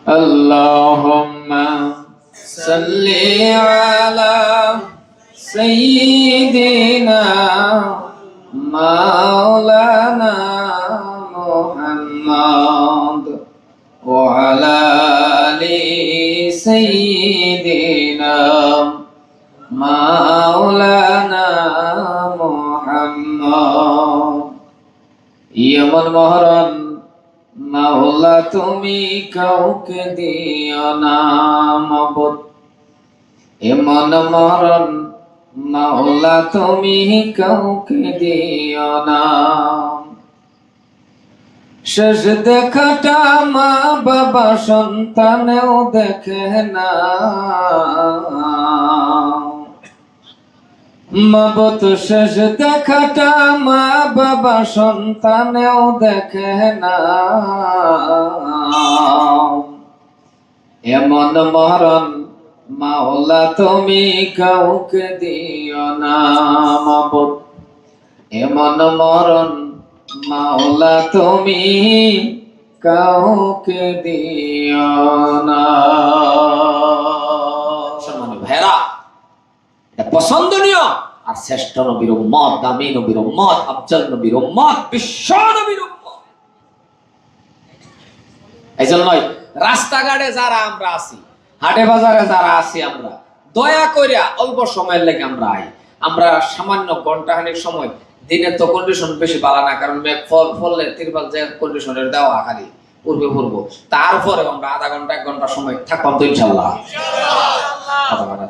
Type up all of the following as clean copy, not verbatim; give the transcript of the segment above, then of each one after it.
আল্লাহুম্মা সাল্লি আলা সাইয়্যিদিনা মাওলানা মুহাম্মদ ওয়া আলা আলি সাইয়্যিদিনা মাওলানা মুহাম্মদ। এমন মহরণ মাওলা তুমি কাউকে দিও না মাবুদ, এমন মরণ মাওলা তুমি কাউকে দিও না। শেষ দেখাটা মা বাবা সন্তানেও দেখে না, মাবুদ শেষ দেখাটা মা বাবা সন্তানেও দেখে না। এমন মরণ মাওলা তুমি কাউকে দিও না মাবুদ, এমন মরণ মাওলা তুমি কাউকে দিও না। সম্মানিত ভাইরা, পছন্দনীয় আর শ্রেষ্ঠ নবীর উম্মত, দামি নবীর উম্মত, আফজল নবীর উম্মত, বিশ্ব নবীর উম্মত। এই জন্যই রাস্তাঘাটে যারা আমরা আছি, হাটে বাজারে যারা আছি, আমরা দয়া করিয়া অল্প সময়ের লেগে আমরা আই। আমরা সামান্য ঘন্টাখানিক সময়, দিনের তো কন্ডিশন বেশি ভালো না, কারণ মেঘ ফললে তিরপাল যে কন্ডিশনের দেওয়া খালি পূর্বে পূর্ব, তারপরে আমরা আধা ঘন্টা 1 ঘন্টা সময় থাকবাম তো ইনশাল্লাহ,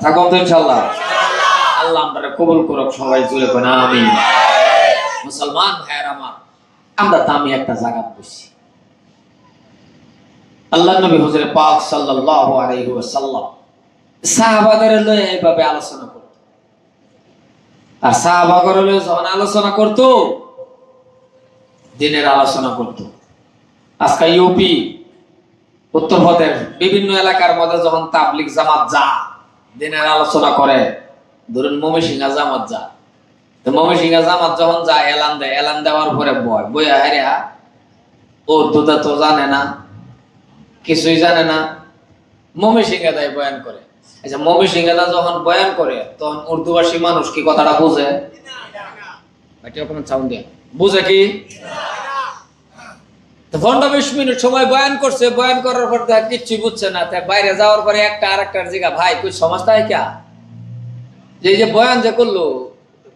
থাকবাম তো ইনশাল্লাহ। আল্লাহ আমরা কবুল করুক, সবাই জুড়ে কোন আমিন। মুসলমান ভাইয়ের আমার, আমরা দামি একটা জায়গা বসছি। আল্লাহ নবী হুজুর পাক সাল্লাল্লাহু আলাইহি ওয়াসাল্লাম সাহাবাদের লয়ে এইভাবে আলোচনা করত। আর সাহাবাগণ লয়ে যখন আলোচনা করত, দিনের আলোচনা করত। আজকে ইউপি উত্তরপ্রদেশ বিভিন্ন এলাকার মধ্যে যখন তাবলিগ জামাত যা দিনের আলোচনা করে, ধরুন ময়মনসিংহ জামাত যা, তো ময়মনসিংহ জামাত যখন যায় এলান দেয়, এলান দেওয়ার পরে বই হারিয়া উর্দু তো জানে না, কিছুই জানে না, ময়মনসিংহ দেয় বয়ান করে। আচ্ছা, ময়মনসিংহ যখন বয়ান করে তখন উর্দুভাষী মানুষ কি কথাটা বুঝে? বুঝে কি? 15-20 মিনিট সময় বয়ান করছে, বয়ান করার পর কিচ্ছু বুঝছে না। তাই বাইরে যাওয়ার পরে একটা আরেকটার জিগা, ভাই কুछ समझता है क्या? যে বয়ান যে করলো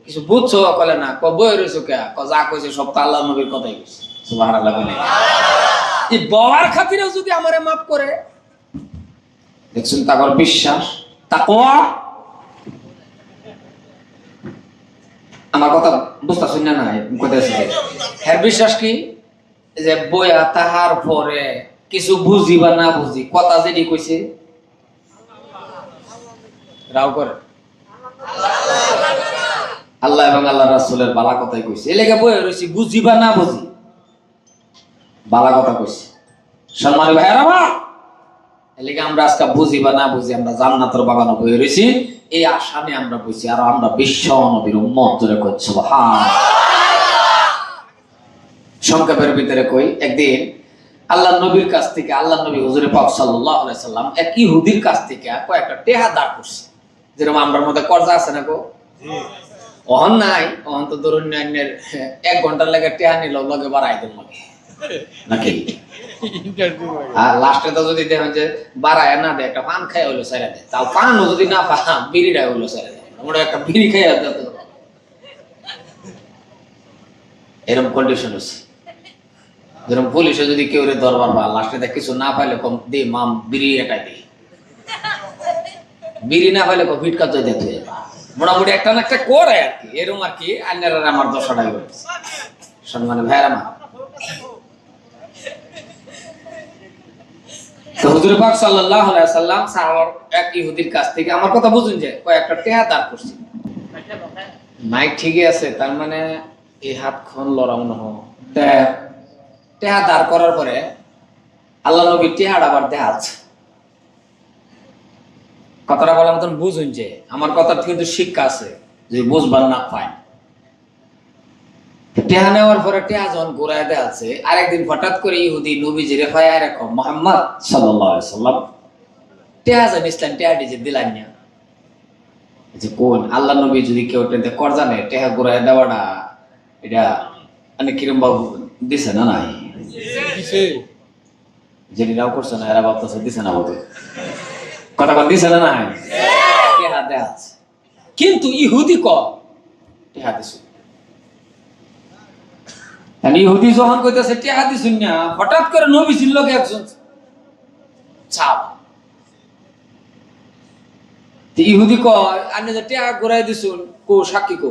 কিছু বুঝছো? কলে না। বই রয়েছো কে? যা কইছে সব তো আল্লাহ নবীর কথাই কইছে। সুবহানাল্লাহ বলে এই বওয়ার খাতিরেও যদি আমারে মাফ করে, দেখছেন তাকর বিশ্বাস, তাকওয়া। আমার কথা বুঝতাছেন না? কইতেছে এর বিশ্বাস কি? যে বইয়া তাহার পরে কিছু বুঝি বা না বুঝি, কথা যেটি কইছে রাও করে আল্লাহ এবং আল্লাহ রাসূলের বালা কথাই কইছে। এই লেগে বইয়া রইছি, বুঝি বা না বুঝি বালা কথা কইছে। সম্মানিত ভাইয়েরা আমার, এই লেগে আমরা আজকে বুঝি বা না বুঝি আমরা জান্নাতের বাগানে বইয়া রইছি, এই আশা নিয়ে আমরা বইছি। আর আমরা বিশ্ব নবীর উম্মত জোরে কই সুবহানাল্লাহ। সংক্ষেপের ভিতরে কই, একদিন আল্লাহ নবীর কাছ থেকে, আল্লাহ নবী হুজুর পাক সাল্লাল্লাহু আলাইহি সাল্লাম এক ইহুদির কাছ থেকে কয়েকটা টেহা দাঁড় করছে। যেরকম আমরার মধ্যে কর্জা আছে না গো, অহন নাই, অহন তো ধরুন 1 ঘন্টার লাগে টেহা নিল লগে বাড়াই দেন নাকি। আর লাস্টে তো যদি দেখেন যে বাড়ায় না দেয়, একটা পান খাই হইলো ছেড়ে দেয়, তাও পানও যদি না পা, বিড়িটা হইলো ছেড়ে দেয়, আমরা একটা বিড়ি খাই এরকম কন্ডিশন হচ্ছে। যেরকম পুলিশে যদি কেউ দরবার বা লাস্টে দেখ কিছু না পাইলে কম দে মাম বিড়ি এটাই দিই, বিড়ি না পাইলে ভিটকা তো দিতে মোটামুটি একটা না একটা করে আর কি, এরকম আর কি। আন্নার আমার 10 টাকা সম্মানিত ভাইয়ের আমার, তো হুজুর পাক সাল্লাল্লাহু আলাইহি ওয়াসাল্লাম সাহাবার এক ইহুদির কাছ থেকে, আমার কথা বুঝুন, যে কয়েকটা টেহা দাঁড় করছে। মাইক ঠিকই আছে, তার মানে এই হাত খন লড়াও না টেহা দাঁড় করার পরে আল্লাহ নবী টেহাটা আবার দেখাচ্ছে। কথাটা বলার মতন বুঝুন, যে আমার কথার কিন্তু শিক্ষা আছে, যদি বুঝবার না পায়। টেহা নেওয়ার পরে টেহা যখন ঘুরায় দেয়া আছে, আরেকদিন হঠাৎ করে ইহুদি নবীজিরে পায় এরকম মুহাম্মদ সাল্লাল্লাহু আলাইহি সাল্লাম টেহা জান ইসলাম টেহা ডিজে দিলাম না, যে কোন আল্লাহ নবী যদি কেউ টেনতে কর জানে টেহা ঘুরায় দেওয়াটা এটা মানে কিরম বাবু দিছে না নাই যেটাও করছে না এরা ভাবতেছে দিছে না বাবু কথা কন দিছে না নাই টেহা দেয়া আছে, কিন্তু ইহুদি কর টেহা দিছে। ইহুদি যখন কইতেছে টেহা দিছুন না, হঠাৎ করে নবীজির লোক একজন ছাপ ইহুদি কয় আপনি যে টেহা ঘুরাই দিছুন কো সাক্ষী কো,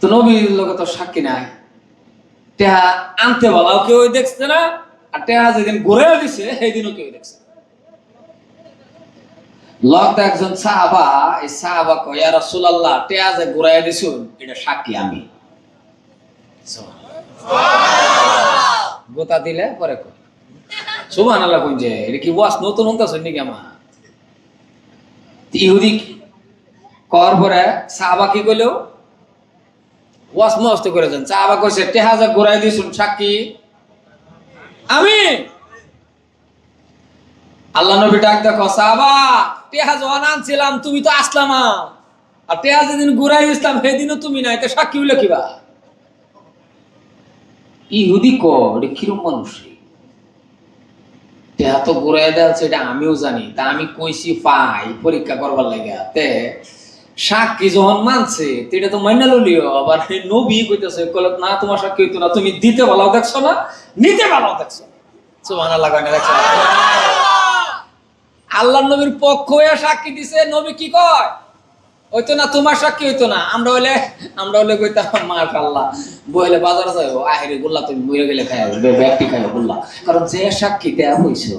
তো নবীর লোকে তো সাক্ষী নাই, টেহা আনতে বলাও কেউ দেখছে না, আর টেহা যেদিন ঘুরাই দিছে সেই দিনও কেউ দেখছে। লোক একজন সাহাবা, এই সাহাবা কয় ইয়া রাসূলুল্লাহ টেহা যে ঘুরাই দিছুন এটা সাক্ষী আমি। গোতা দিলে পরে কই সুবহানাল্লাহ কই যে এটা কি ওয়াজ নতুন হতাছ নাকি আমার। ইহুদি কর পরে সাহাবা কি কইলো ওয়াজ মস্ত করে যান, সাহাবা কইছে টেহা যে ঘুরাই দিছুন সাক্ষী আমি। আল্লাহ নবী ডাক দেখো সাহাবা টেহা যখন আনছিলাম তুমি তো আসলা না, আর টেহা যেদিন ঘুরাই দিছিলাম সেদিনও তুমি নাই, তো সাক্ষী হইলো কিবা। ইহুদি কর কিরম মানুষ টেহা তো ঘুরাই দেওয়া এটা আমিও জানি, তা আমি কইছি পাই পরীক্ষা করবার লাগে, তে সাক্ষী যখন মানছে এটা তো মাইনা ললিও, আবার নবী কইতেছে কলত না তোমার সাক্ষী হইতো না, তুমি দিতে ভালো দেখছো না নিতে ভালো দেখছো। সুবহানাল্লাহ কয় না দেখছো, আল্লাহর নবীর পক্ষ হয়ে সাক্ষী দিছে, নবী কি কয় হইতো না তোমার সাক্ষী হইতো না, আমরা হইলে কইতাম মাশাআল্লাহ বইলে বাজারে যাইও আহেরে গোল্লা তুমি মরে গেলে খাই ব্যক্তি খাই গোল্লা, কারণ যে সাক্ষী দেয়া হইছে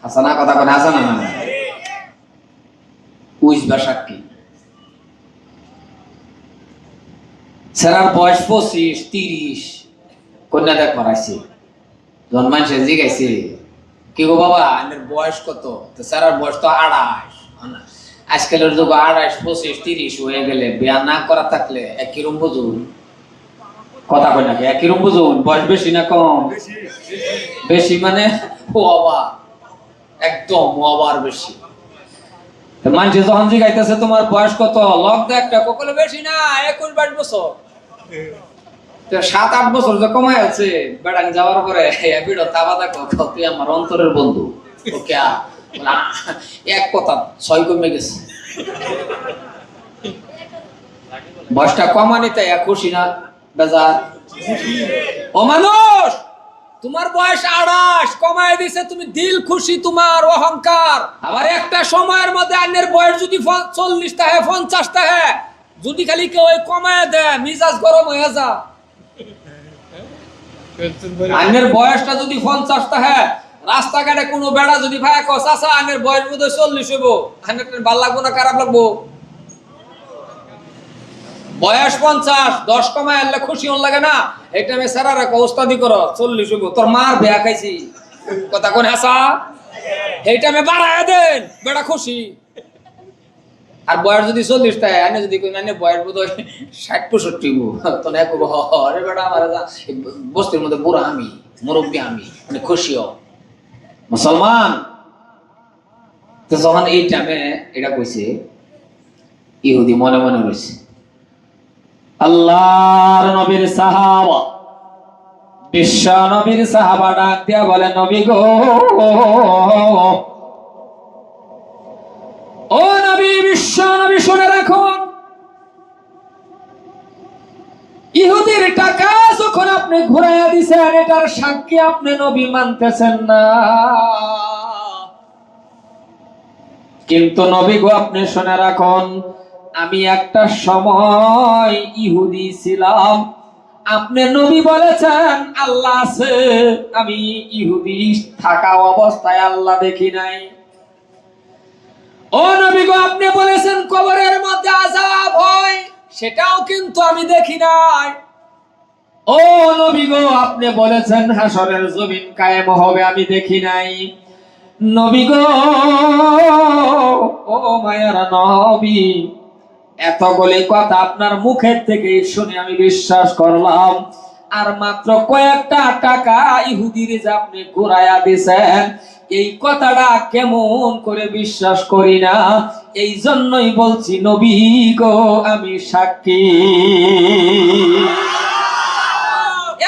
আচ্ছা না কথা কোন আছে না না উইসবা সাক্ষী। সেরার বয়স 25-30 কন্যা দেখ করাইছে, যখন মানুষে জিগাইছে কি গো বাবা আপনার বয়স কত, তো সেরার বয়স তো 28, আজকালের যুগ 28-25-30 হয়ে গেলে বিয়া না করা থাকলে একই রকম বুঝুন কথা কই নাকি একই রকম বুঝুন, বয়স বেশি না কম বেশি মানে ও বাবা একদম আবার বেশি। মানুষে যখন জিগাইতেছে তোমার বয়স কত, লক দে একটা কখনো বেশি না 21-22 বছর, 7-8 বছর যে কমাই আছে বেড়ান যাওয়ার পরে ভিড় তাবা দেখো তুই আমার অন্তরের বন্ধু ওকে এক কথা 6 কমে গেছে, বয়সটা কমানি তাই খুশি না বেজার। ও মানুষ তোমার বয়স 28 কমায় দিছে তুমি দিল খুশি তোমার অহংকার, আবার একটা সময়ের মধ্যে আন্যের বয়স যদি 40 থাকে 50 থাকে যদি খালি কেউ কমায় দেয় মিজাজ গরম হয়ে যা। আন্যের বয়সটা যদি 50 থাকে রাস্তাঘাটে কোনো বেড়া যদি ভাই কস চাচা আন্যের বয়স বোধহয় 40 হইব, আন্যের ভালো লাগবো না খারাপ লাগবো? বয়স 50 10 কমায় আনলে খুশি হন লাগে না, এই টাইমে সারা রাখো ওস্তাদি করো 40 হইব তোর মার বেয়া খাইছি কথা কোন হাসা, এই টাইমে বাড়ায় দেন বেড়া খুশি। আর বয়স যদি 40 থাকে আনে যদি কই মানে বয়স বোধহয় 60-65 তো না কব আরে বেড়া আমার বস্তির মধ্যে বুড়া আমি মুরব্বী আমি মানে খুশি হও মুসলমান। তো যখন এই টাইমে এটা কইছে ইহুদি মনে মনে রইছে, আল্লাহর নবীর সাহাবা বিশ্ব নবীর সাহাবা ডাক দিয়া বলে নবী গো ও নবী বিশ্ব নবী শুনে রাখুন, ইহুদির টাকা যখন আপনি ঘুরাইয়া দিছেন এটার সাক্ষী আপনি নবী মানতেছেন না, কিন্তু নবী গো আপনি শুনে রাখুন আমি একটা সময় ইহুদি ছিলাম, আপনি নবী বলেছেন আল্লাহ আছে, আমি ইহুদি থাকা অবস্থায় আল্লাহ দেখি নাই। ও নবী গো আপনি বলেছেন কবরের মধ্যে আযাব হয়, সেটাও কিন্তু আমি দেখি নাই। ও নবী গো আপনি বলেছেন হাসরের জমিন কায়েম হবে, আমি দেখি নাই। নবী গো ও মায়ার নবী এতগুলি কথা আপনার মুখের থেকে শুনে আমি বিশ্বাস করলাম, আর মাত্র কয়েকটা টাকা ইহুদির যে আপনি ঘুরাইয়া দিছেন, এই কথাটা কেমন করে বিশ্বাস করি না। এই জন্যই বলছি নবী গো আমি সাক্ষী।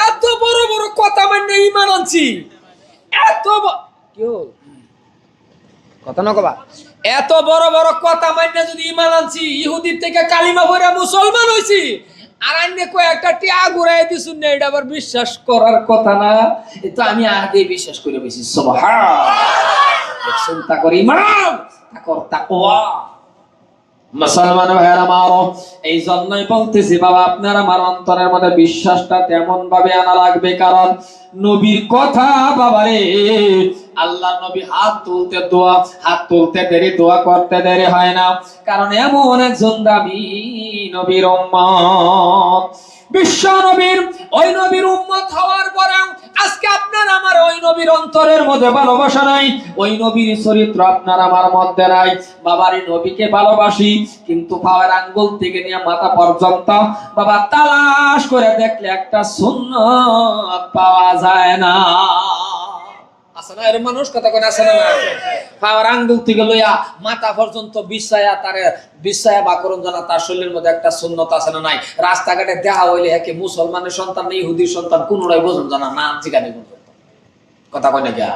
এত বড় বড় কথা মানে ঈমান আনছি, এত কথা না কবা, এত বড় বড় কথা মানে যদি ঈমান আনছি, ইহুদির থেকে কালিমা পড়ে মুসলমান হইছি, আর আন্নে কয়েকটা টিয়া ঘুরাই দিছুন না, এটা আবার বিশ্বাস করার কথা না। এ তো আমি আগে বিশ্বাস করে বসি। সুবহানাল্লাহ। চিন্তা করি ঈমান, তাকর তাকওয়া। মুসলমান ভাইয়েরা আমার, এই জন্যই বলতেছি বাবা, আপনার আমার অন্তরের মধ্যে বিশ্বাসটা তেমন ভাবে আনা লাগবে, কারণ নবীর কথা বাবারে, আল্লাহ নবী হাত তুলতে দেরি, দোয়া করতে দেরি হয় না, কারণ এমন একজন দামি নবীর উম্মত। বিশ্ব নবীর ওই নবীর উম্মত হওয়ার পরেও আজকে আপনার আমার ওই নবীর অন্তরের মধ্যে ভালোবাসা নাই, ওই নবীর চরিত্র আপনার আমার মধ্যে নাই। বাবার এই নবীকে ভালোবাসি, কিন্তু পায়ের আঙ্গুল থেকে নিয়ে মাথা পর্যন্ত বাবা তালাশ করে দেখলে একটা সুন্নাত পাওয়া যায় না। আছে না এরকম মানুষ? কথা কোন আছে না? পাওয়ার আঙ্গুল থেকে লইয়া মাথা পর্যন্ত বিশ্বায়া বাকরণ জানা তার শরীরের মধ্যে একটা সুন্নত আছে না নাই? রাস্তাঘাটে দেখা হইলে একে মুসলমানের সন্তান না ইহুদির সন্তান কোনটাই বোঝন জানা না, জিগানে কথা কয় না গিয়া।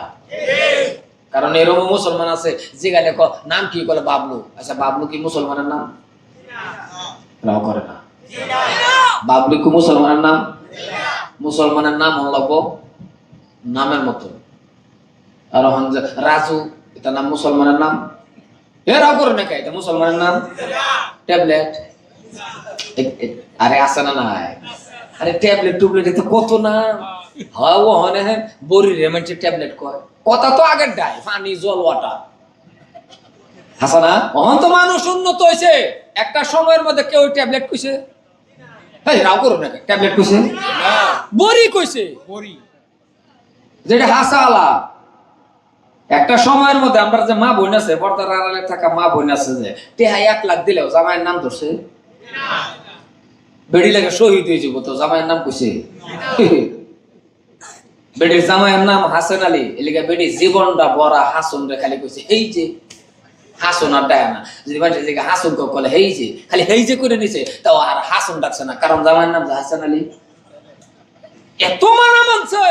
কারণ এরকম মুসলমান আছে জিগানে নাম কি বলে বাবলু। আচ্ছা বাবলু কি মুসলমানের নাম? রাও করে না। বাবলু কি মুসলমানের নাম? মুসলমানের নাম হলো নামের মতো। আর রাজু, এটা নাম মুসলমানের নাম? এরাও করে না, এটা মুসলমানের নাম? ট্যাবলেট। আরে আছে না নাই? আরে ট্যাবলেট টুবলেট এতে কত নাম। হ্যাঁ ও হনে হ্যাঁ বড়ি রেমেন্টের ট্যাবলেট কয়, কথা তো আগের ডাই পানি জল ওয়াটার। হাসানা অহন তো মানুষ উন্নত হয়েছে, একটা সময়ের মধ্যে কেউ ট্যাবলেট কইছে? এই রাও করো না, ট্যাবলেট কইছে না, বড়ি কইছে। বড়ি যেটা হাসালা। একটা সময়ের মধ্যে আমরা যে মা বোন আছে, পর্দার আড়ালে থাকা মা বোন আছে, যে টেহা 1 লাখ দিলেও জামাইয়ের নাম ধরছে? বেড়ি লাগে শহীদ হয়ে যাবো, তো জামাইয়ের নাম কইছে? বেডির জামাইয়ের নাম হাসান আলী, এলিগা বেডি জীবনটা বড়া হাসন রে খালি কইছে এই যে হাসন, আর ডায় না। যদি মানুষ হাসন কলে হেই যে, খালি হেই যে করে নিছে, তাও আর হাসন ডাকছে না, কারণ জামাইয়ের নাম হাসান আলী। এত মানা মানছে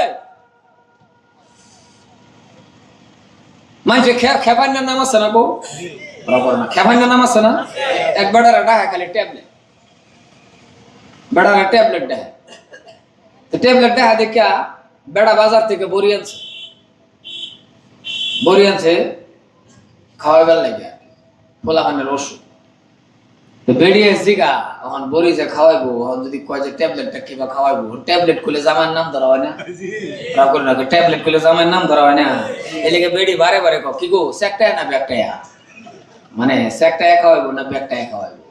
মানুষ। খেপান্নার নাম আছে না বউ? খেপান্নার নাম আছে না? এক বেড়ারা ডাহা খালি ট্যাবলেট, বেড়ারা ট্যাবলেট ডাহা। ট্যাবলেট ডাহা দেখা বেড়া বাজার থেকে বড়ি আনছে খাওয়াইবার লাগে, ফোলাখানের ওষুধ। তো বেরিয়ে জিগা এখন বড়ি যে খাওয়াইবো, এখন যদি কয় যে ট্যাবলেটটা কিবা খাওয়াইবো, ট্যাবলেট খুলে জামার নাম ধরা হয় না? ট্যাবলেট খুলে জামার নাম ধরা হয় না? এদিকে বেড়ি বারে বারে কি গো সেকটায় না ব্যাগটায়া, মানে সেকটায় খাওয়াইবো না ব্যাগটায় খাওয়াইবো,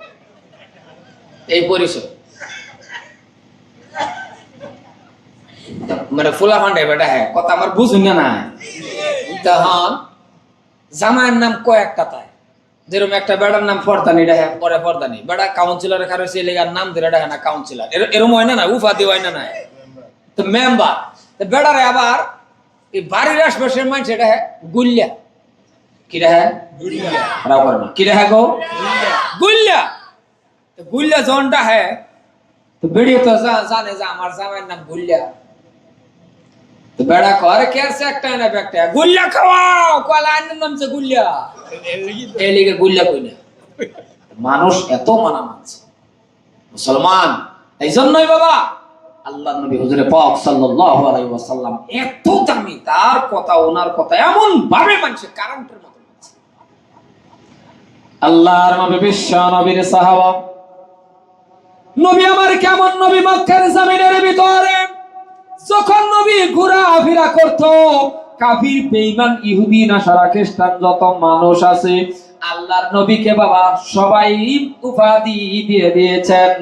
এই পরিচয়। মানে ফুলা ফান্ডাই বেটা, হ্যাঁ কথা আমার বুঝুন না। তখন জামাইয়ের নাম কয়েকটা তাই, যেরকম একটা বেড়ার নাম ফরদানি ডাহে, পরে ফরদানি বেড়া কাউন্সিলরের কারো সে লেগার নাম ধরে ডাহে না কাউন্সিলর, এরকম হয় না, উপাধি হয় না না, তো মেম্বার। তো বেড়ারে আবার এই বাড়ির আশপাশের মানুষ এটা হ্যাঁ গুল্লা, কি রে হ্যাঁ রাও করে না, কি রে হ্যাঁ গো গুল্লা। গুল্লা জনটা হ্যাঁ, তো বেড়িয়ে তো জানে যে আমার জামাইয়ের নাম গুল্লা। তো বেড়া করে কে আছে একটা না ব্যাগটা গুল্লা খাওয়াও, কলা আইনের নাম যে গুল্লা, এই লিগে গুল্লা কই না। মানুষ এত মানা মানছে মুসলমান। এই জন্যই বাবা আল্লাহ নবী হুজুরে পাক সাল্লাল্লাহু আলাইহি ওয়াসাল্লাম এত দামি, তার কথা ওনার কথা এমন ভাবে মানছে কারেন্টের মতো মানছে। আল্লাহর নবী বিশ্ব নবীর সাহাবা, নবী আমার কেমন নবী, মক্কার জমিনের ভিতরে যখন নবী ঘোরাফেরা করতো, কাফির বেঈমান ইহুদি নাসারা খ্রিস্টান যত মানুষ আছে, আল্লাহর নবীকে বাবা সবাই উপাধি দিয়ে দিয়েছেন।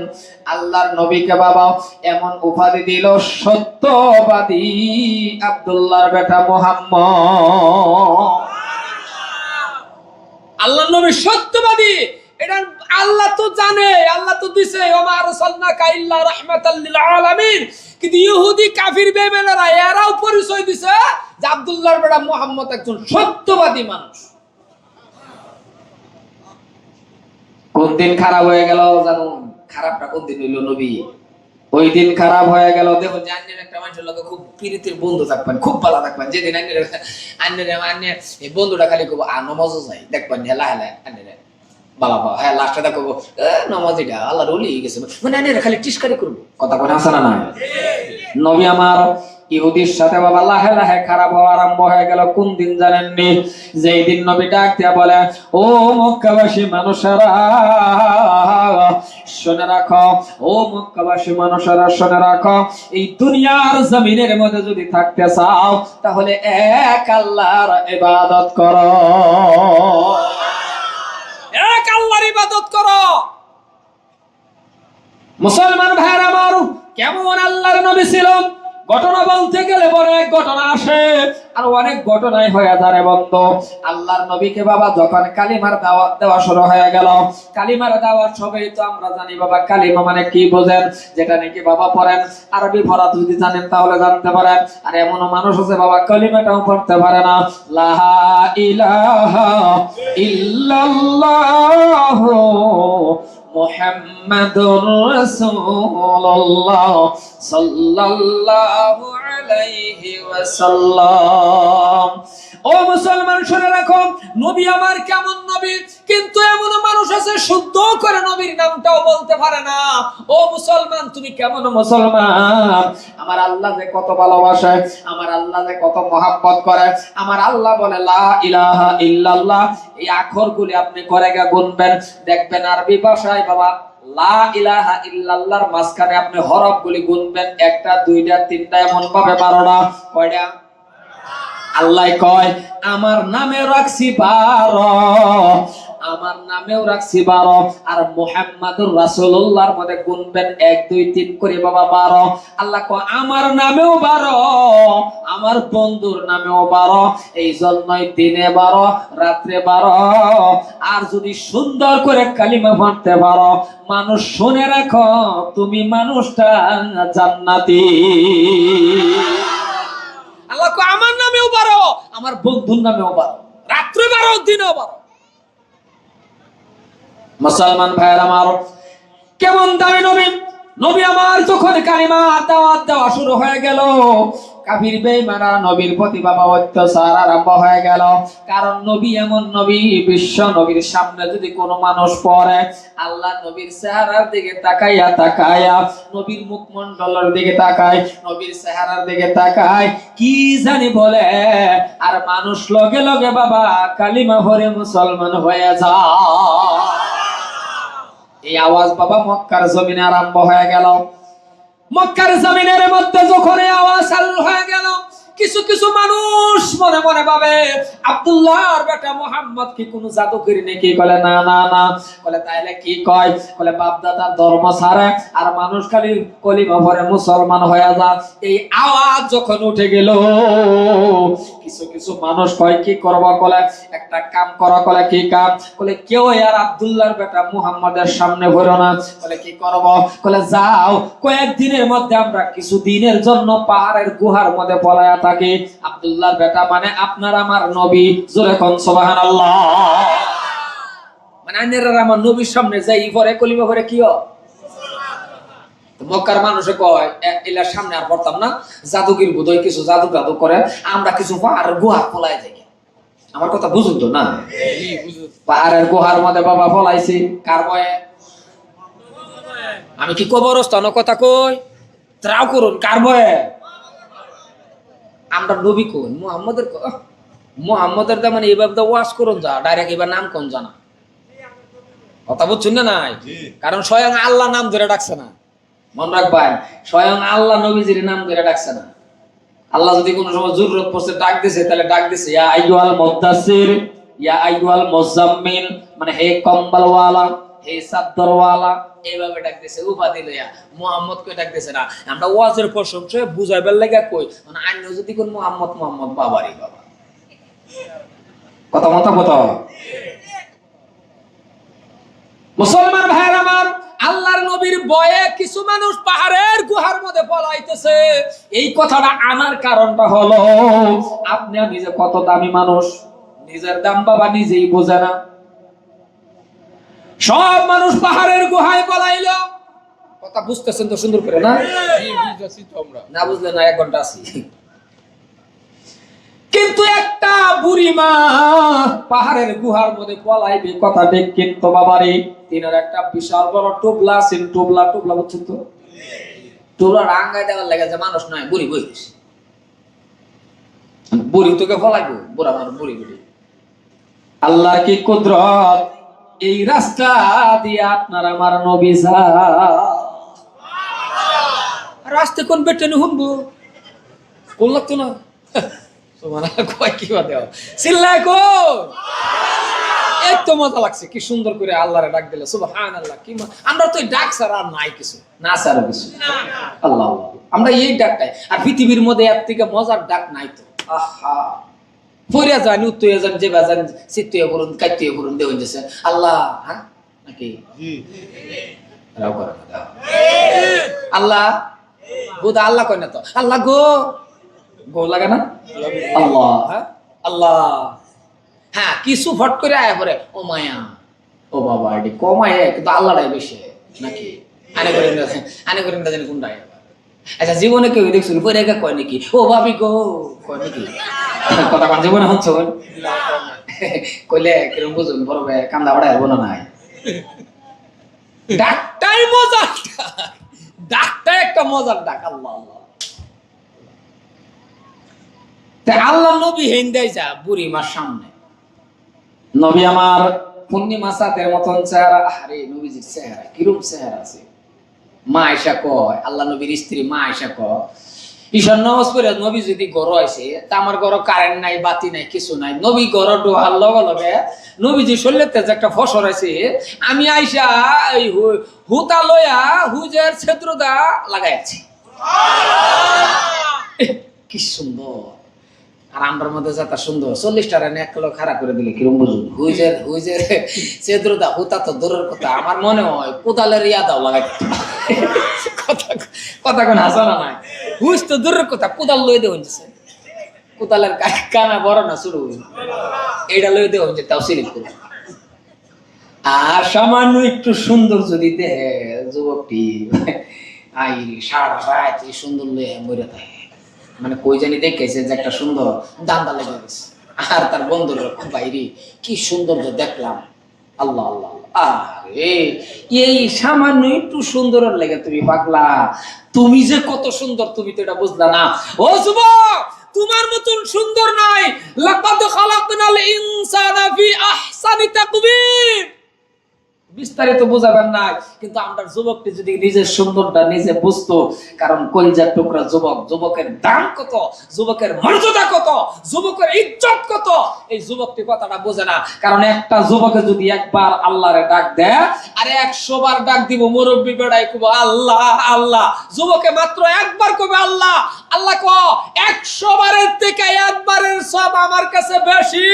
আল্লাহর নবীকে বাবা এমন উপাধি দিল, সত্যবাদী আব্দুল্লাহর বেটা মুহাম্মদ। আল্লাহর নবী সত্যবাদী, এটা আল্লাহ তো জানে, আল্লাহ তো দিছে ওমা আরসালনাকা ইল্লা রাহমাতাল লিল আলামিন। কিন্তু ইহুদি কাফির বেঈমানেরা এরাও পরিচয় দিছে যে আব্দুল্লাহর বেটা মুহাম্মদ একজন সত্যবাদী মানুষ। কোন দিন খারাপ হয়ে গেল জানুন? খারাপটা কোন দিন হইল? নবী ওই দিন খারাপ হয়ে গেল। দেখুন যে আন্যের একটা মানুষের লোক খুব প্রীতির বন্ধু থাকবেন, খুব ভালো থাকবেন। যেদিন আন্যের এই বন্ধুটা খালি খুব নমাজও যায় দেখবেন, হেলা হেলা আন্যের বালা পাওয়া, হ্যাঁ লাস্টে দেখো নমাজিটা আল্লাহ রলি গেছে, মানে আন্যের খালি টিস্কারি করবো। কথা কোন আসে না? না, নবী আমার ইহুদির সাথে বাবা লাহে লাহে খারাপ হওয়া আরম্ভ হয়ে গেল। কোন দিন জানেননি? যেই দিন নবী ডাক দিয়া বলে, ও মক্কাবাসী মানুষেরা শুনে রাখো, ও মক্কাবাসী মানুষেরা শুনে রাখো, এই দুনিয়ার জমিনের মধ্যে যদি থাকতে চাও তাহলে এক আল্লাহর ইবাদত করো, এক আল্লাহর ইবাদত করো। মুসলমান ভাইরা আমার, কেমন আল্লাহর নবী ছিল? ঘটনা বলতে গেলে বড় এক ঘটনা আসে, আর অনেক ঘটনাই হয়ে যায় বন্ধু। আল্লাহর নবীকে বাবা যখন কালিমার দাওয়াত দেওয়া শুরু হয়ে গেল, কালিমার দাওয়াত সবাই তো আমরা জানি বাবা কালিমা মানে কি বোঝেন, যেটা নাকি বাবা পড়েন আরবি পড়া যদি জানেন তাহলে জানতে পারেন। আর এমনও মানুষ আছে বাবা কালিমাটাও পড়তে পারে না। লা ইলাহা ইল্লাল্লাহ মুহাম্মাদুর রাসূলুল্লাহ সাল্লাল্লাহু আলাইহি ওয়াসাল্লাম। ও মুসলমান শুনে রাখো, নবী আমার কেমন নবী, কিন্তু এমন মানুষ আছে শুদ্ধ করে নবীর নামটাও বলতে পারে না। ও মুসলমান তুমি কেমন মুসলমান? আমার আল্লাহ যে কত ভালোবাসে, আমার আল্লাহ যে কত মহব্বত করে। আমার আল্লাহ বলে লা ইলাহা ইল্লাল্লাহ, এই অক্ষরগুলি আপনি করে গুনবেন, দেখবেন আরবি ভাষায় বাবা লা ইলাহা ইল্লাল্লাহর মাঝখানে আপনি হরফগুলি গুনবেন, একটা দুইটা তিনটা এমন ভাবে 12টা। কয়টা? আল্লাহ কয় আমার নামে রাখছি 12, আমার নামেও রাখছি 12। আর মুহাম্মাদুর রাসূলুল্লাহর মধ্যে গুনবেন 1 2 3 করে বাবা 12। আল্লাহ কয় আমার নামেও 12, আমার বন্ধুর নামেও 12। এই জন্যই দিনে 12 রাত্রে 12। আর যদি সুন্দর করে কালিমা পড়তে পারো, মানুষ শুনে রাখো তুমি মানুষটা জান্নাতি। আল্লাহ কয় আমার নামেও 12, আমার বন্ধুর নামেও 12, রাত্রে 12 দিনেও 12। মুসলমান ভাইয়ের আমার, কেমন দামি নবী! নবী আমার যখন কালিমা দাওয়াত দেওয়া শুরু হয়ে গেল, কাফির বেঈমানরা নবীর প্রতি বাবা অত্যাচার আরম্ভ হয়ে গেল। কারণ নবী এমন নবী, বিশ্ব নবীর সামনে যদি কোনো মানুষ পড়ে, আল্লাহ নবীর চেহারার দিকে তাকাইয়া তাকাইয়া, নবীর মুখমণ্ডলের দিকে তাকায়, নবীর চেহারার দিকে তাকায়, কি জানি বলে, আর মানুষ লগে লগে বাবা কালিমা পড়ে মুসলমান হয়ে যায়। এই আওয়াজ বাবা মক্কার জমিনে আরম্ভ হয়ে গেল। মক্কার জমিনের মধ্যে যখন এই আওয়াজ চালু হয়ে গেল, কিছু কিছু মানুষ মনে মনে ভাবে আব্দুল্লাহর বেটা মুহাম্মদ কি কোনো জাদুকরি নাকি? বলে না না না। বলে তাইলে কি কয়? বলে বাপ দাদার ধর্ম ছাড়ে আর মানুষ খালি কলিমা পড়ে মুসলমান হয়ে যায়। এই আওয়াজ যখন উঠে গেল, কিছু কিছু মানুষ কয় কি করব? বলে একটা কাম করা। বলে কি কাম? বলে কেউ আর আব্দুল্লাহর বেটা মুহাম্মাদের সামনে ভরো না। বলে কি করব? বলে যাও কয়েকদিনের মধ্যে আমরা কিছু দিনের জন্য পাহাড়ের গুহার মধ্যে পলায়া থাকি। আব্দুল্লাহর বেটা মানে আপনার আমার নবী, জোরে কোন সুবহানাল্লাহ। মানে আইনের আমার নবীর সামনে যাই পরে কলিমা পরে কি হয়? মক্কার মানুষে কয় এলার সামনে আর পড়তাম না, জাদুগির বোধ হয় কিছু জাদু জাদু করে, আমরা কিছু পাহাড়ের গুহা পলাই যাই। আমার কথা বুঝুন তো না? পাহাড়ের গুহার মধ্যে বাবা পলাইছি কার ভয়ে? আমি কি কবরস্থান কথা কই? ত্রাও করুন কার ভয়ে? আমরা নবী কোন মুহাম্মদের, মুহাম্মদের দা মানে এইভাবে তো ওয়াজ করুন যা ডাইরেক্ট এবার নাম কোন জানা কথা বুঝছেন না? নাই, কারণ স্বয়ং আল্লাহ নাম ধরে ডাকছে না। মনে রাখবেন, স্বয়ং আল্লাহ নবীজির নাম ধরে ডাকছে না। আল্লাহ যদি কোনো সময় জরুরত পড়ছে ডাক দিছে, তাহলে ডাক দিছে ইয়া আইয়ুহাল মুদ্দাসসির, ইয়া আইয়ুহাল মুজাম্মিল, মানে হে কম্বলওয়ালা, হে চাদরওয়ালা, এইভাবে ডাক দিছে উপাধি লইয়া। মুহাম্মদ কে ডাক দিছে না। আমরা ওয়াজের প্রশংসা বুঝাইবার লাগা কই, মানে আইন যদি কোন মুহাম্মদ মুহাম্মদ বাবারই বাবা। কথা মতো কথা মুসলমান ভাইয়ের আমার, আল্লাহর নবীর ভয়ে কিছু মানুষ পাহাড়ের গুহার মধ্যে পলাইতেছে। এই কথাটা আনার কারণটা হলো, আপনি আমি যে কত দামি মানুষ, নিজের দাম বাবা নিজেই বোঝে না। সব মানুষ পাহাড়ের গুহায় পলাইলো। কথা বুঝতেছেন তো সুন্দর করে না? না বুঝলে না, 1 ঘন্টা আছি। কিন্তু একটা বুড়ি মা পাহাড়ের গুহার মধ্যে পলাইবে, কথা ঠিক, কিন্তু বাবারে তিনার একটা বিশাল বড় টোপলা আছে। টোপলা বুঝছেন তো? টোপলা রাঙ্গায় দেওয়ার লেগে যে মানুষ নয়, বুড়ি বই গেছে। বুড়ি তোকে ফলাইবো, বুড়া মানুষ বুড়ি বুড়ি। আল্লাহ কি কুদরত! এই রাস্তা দিয়ে আপনার আমার নবী রাস্তা কোন বেটেনে হুনবো কোন লাগতো না। তোমার কয় কি বাদে চিল্লায় কো, এত মজা লাগছে, কি সুন্দর করে আল্লাহরে ডাক দিলে সুবহানাল্লাহ। কি আমরা তো ডাক ছাড়া আর নাই কিছু, না ছাড়া কিছু। আল্লাহ আল্লাহ, আমরা এই ডাকটাই। আর পৃথিবীর মধ্যে এর থেকে মজার ডাক নাই তো। আহা, পড়িয়া যান, উত্তরিয়া যান, যে বাজান চিত্তুয়া করুন, কাইতুয়া করুন, দেওয়া যাচ্ছে আল্লাহ। হ্যাঁ নাকি রাও করে আল্লাহ বোধা আল্লাহ কয় না তো, আল্লাহ গো গো লাগে না, আল্লাহ। হ্যাঁ আল্লাহ, হ্যাঁ কিছু ফট করে আয়া পরে ও মায়া, ও বাবা এটি কমায়, কিন্তু আল্লাহটাই বেশি নাকি আনে করেন না জানি কোনটা। আচ্ছা জীবনে কেউ দেখছিল পরে কয় নাকি ও ভাবি গো, কয় নাকি কথা কোন জীবনে হচ্ছে কইলে কিরম বুঝুন, বড় ভাই কান্দা বাড়াই হবো না নাই। ডাকটাই মজার ডাক, ডাকটাই একটা মজার ডাক। আল্লাহ আল্লাহ, আল্লাহ নবী হেন্দাই যা বুড়ি মার সামনে। নবী আমার পূর্ণিমা চাঁদের মতন চেহারা। আরে নবীজির চেহারা কিরম চেহারা আছে! মা আয়েশা কয়, আল্লাহ নবীর স্ত্রী মা আয়েশা কয়, ঈশান নামাজ পড়ে নবী যদি ঘর আছে, তা আমার ঘর কারেন্ট নাই, বাতি নাই, কিছু নাই, নবী ঘর ডোহার লগে লগে নবীজি শরীরের তেজ একটা ফসর আছে, আমি আইসা এই হুতা লইয়া হুজের ছেত্রদা লাগাইছি। কি সুন্দর! আর আমরার মধ্যে যাতা সুন্দর 40টা রানে 1 কিলো খাড়া করে দিলে কিরম বুঝুন। হুইজের চেদ্রদা হুতা তো দূরের কথা, আমার মনে হয় কোদালের ইয়াদাও লাগাই কথা কোন হাসানা নাই। হুইজ তো দূরের কথা, কোদাল লই দেওয়া হচ্ছে, কোদালের কানা বড় না শুরু এইটা লই দেওয়া হচ্ছে, তাও সিরিপ করে। আর সামান্য একটু সুন্দর যদি দেহে যুবকটি আই সারা রাত সুন্দর লয়ে মরে থাকে, মানে কই জানি দেখেছে যে একটা সুন্দর দান্দা লেগে গেছে, আর তার বন্ধুর বাইরে কি সুন্দর দেখলাম। আল্লাহ আল্লাহ, আরে এই সামান্য একটু সুন্দরের লেগে তুমি পাগলা, তুমি যে কত সুন্দর তুমি তো এটা বুঝলা না। ও যুবক, তোমার মতন সুন্দর নাই। লাকাদ খালাকনাল ইনসানা ফি আহসানি তাকবীর, বিস্তারিত বোঝাবেন না, কিন্তু আমরা যুবকটি যদি নিজের সুন্দরটা নিজে বুঝতো, কারণ কলিজার টুকরা যুবক, যুবকের দাম কত, যুবকের মর্যাদা কত, যুবকের ইজ্জত কত, এই যুবকটি কথাটা বোঝে না। কারণ একটা যুবকে যদি একবার আল্লাহরে ডাক দেয়, আরে 100 বার ডাক দিব, মুরব্বী বেড়াই কব আল্লাহ আল্লাহ, যুবকে মাত্র একবার কবে আল্লাহ আল্লাহ ক 100 বারের থেকে একবারের সব আমার কাছে বেশি।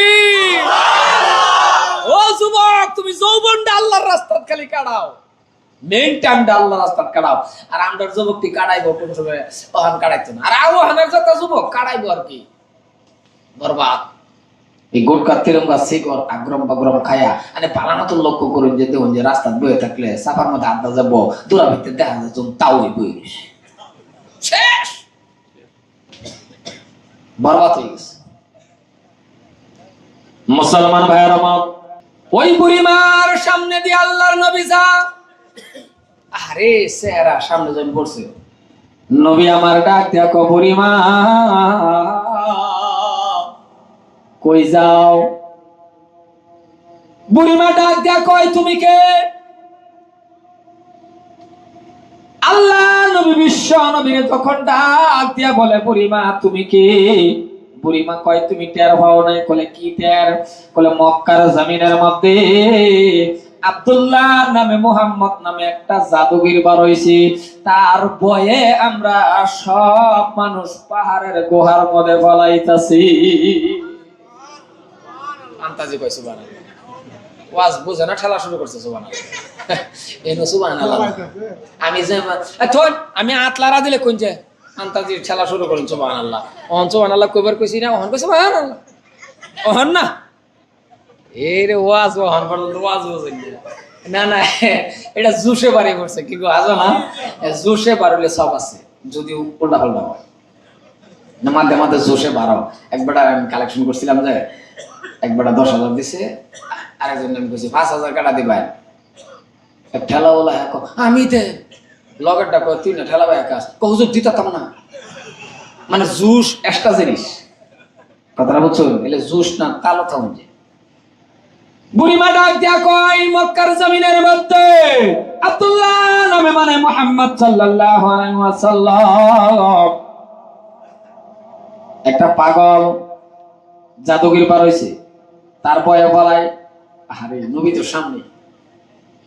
ও যুবক, তুমি যৌবনটা আল্লাহর রাস্তাত খালি কাটাও, মেইন টাইমটা আল্লাহর রাস্তাত কাটাও। আর আমরা যুবকটি কাটাইবো কোন সময়, ওহান কাটাইতো না। আর আওহানের যত যুবক কাটাইবো আর কি, বরবাদ। এই গোটকা তিরঙ্গা শিকর আগ্রম বাগ্রম খায়া আরে পালানো তো লক্ষ্য করুন যে দেখুন যে রাস্তাত বয়ে থাকলে সাফার মধ্যে আড্ডা যাবো, দূরা ভিতরে দেখা যায় তুমি তাওই বই শেষ, বরবাদ হয়ে গেছে। মুসলমান ভাইয়ের আমার, ওই বুড়িমার সামনে দিয়ে আল্লাহর নবী যা, আরে চেহারা সামনে জন পড়ছে, নবী আমার ডাক দেখো বুড়িমা কই যাও? বুড়িমা ডাক দেখো তুমি কে? আল্লাহ নবী বিশ্ব নবীর তখন ডাক দিয়া বলে বুড়িমা তুমি কে? বুড়িমা কয় তুমি টের পাও নাই? কলে কি টের? কলে মক্কার জমিনের মধ্যে আব্দুল্লাহ নামে মুহাম্মদ নামে একটা জাদুগির বার হইছে, তার ভয়ে আমরা সব মানুষ পাহাড়ের গুহার মধ্যে পলাইতাছি। আন্তাজি কইছো বানা ওয়াজ বুঝে না, ঠেলা শুরু করছে সুবহানাল্লাহ। এনো সুবহানাল্লাহ। আমি যে থন আমি আতলারা দিলে কোন যে আন্তাজি ঠেলা শুরু করেন সুবহানাল্লাহ। অহন সুবহানাল্লাহ কইবার কইছি না, অহন কইছে সুবহানাল্লাহ। অহন না এই রে ওয়াজ অহন পর্যন্ত ওয়াজ বুঝেন না। না এটা জুসে বাড়ি করছে কি গো আজো না, জুসে বাড়লে সব আছে যদি উল্টা পাল্টা হয় না, মাঝে মাঝে জোশে বাড়াও। একবার আমি কালেকশন করছিলাম যে একবার 10,000 দিছে, আরেকজন আমি কইছি 5,000 কাটা দিবা। এক ঠেলা বলা হ্যাঁ আমি দে লগেরটা কয় তুই না ঠেলা ভাই কাজ হুজুর দিতাম না, মানে জুস এক্সট্রা জিনিস, কথাটা বুঝছো? এলে জুস না কালো থাকুন যে বুড়িমা ডাক দিয়া কয় মক্কার জমিনের মধ্যে আব্দুল্লাহ নামে মানে মুহাম্মদ সাল্লাল্লাহু আলাইহি ওয়াসাল্লাম একটা পাগল জাদুগির পার হইছে, তার বয়ে বলায় আরে নবী তো সামনে।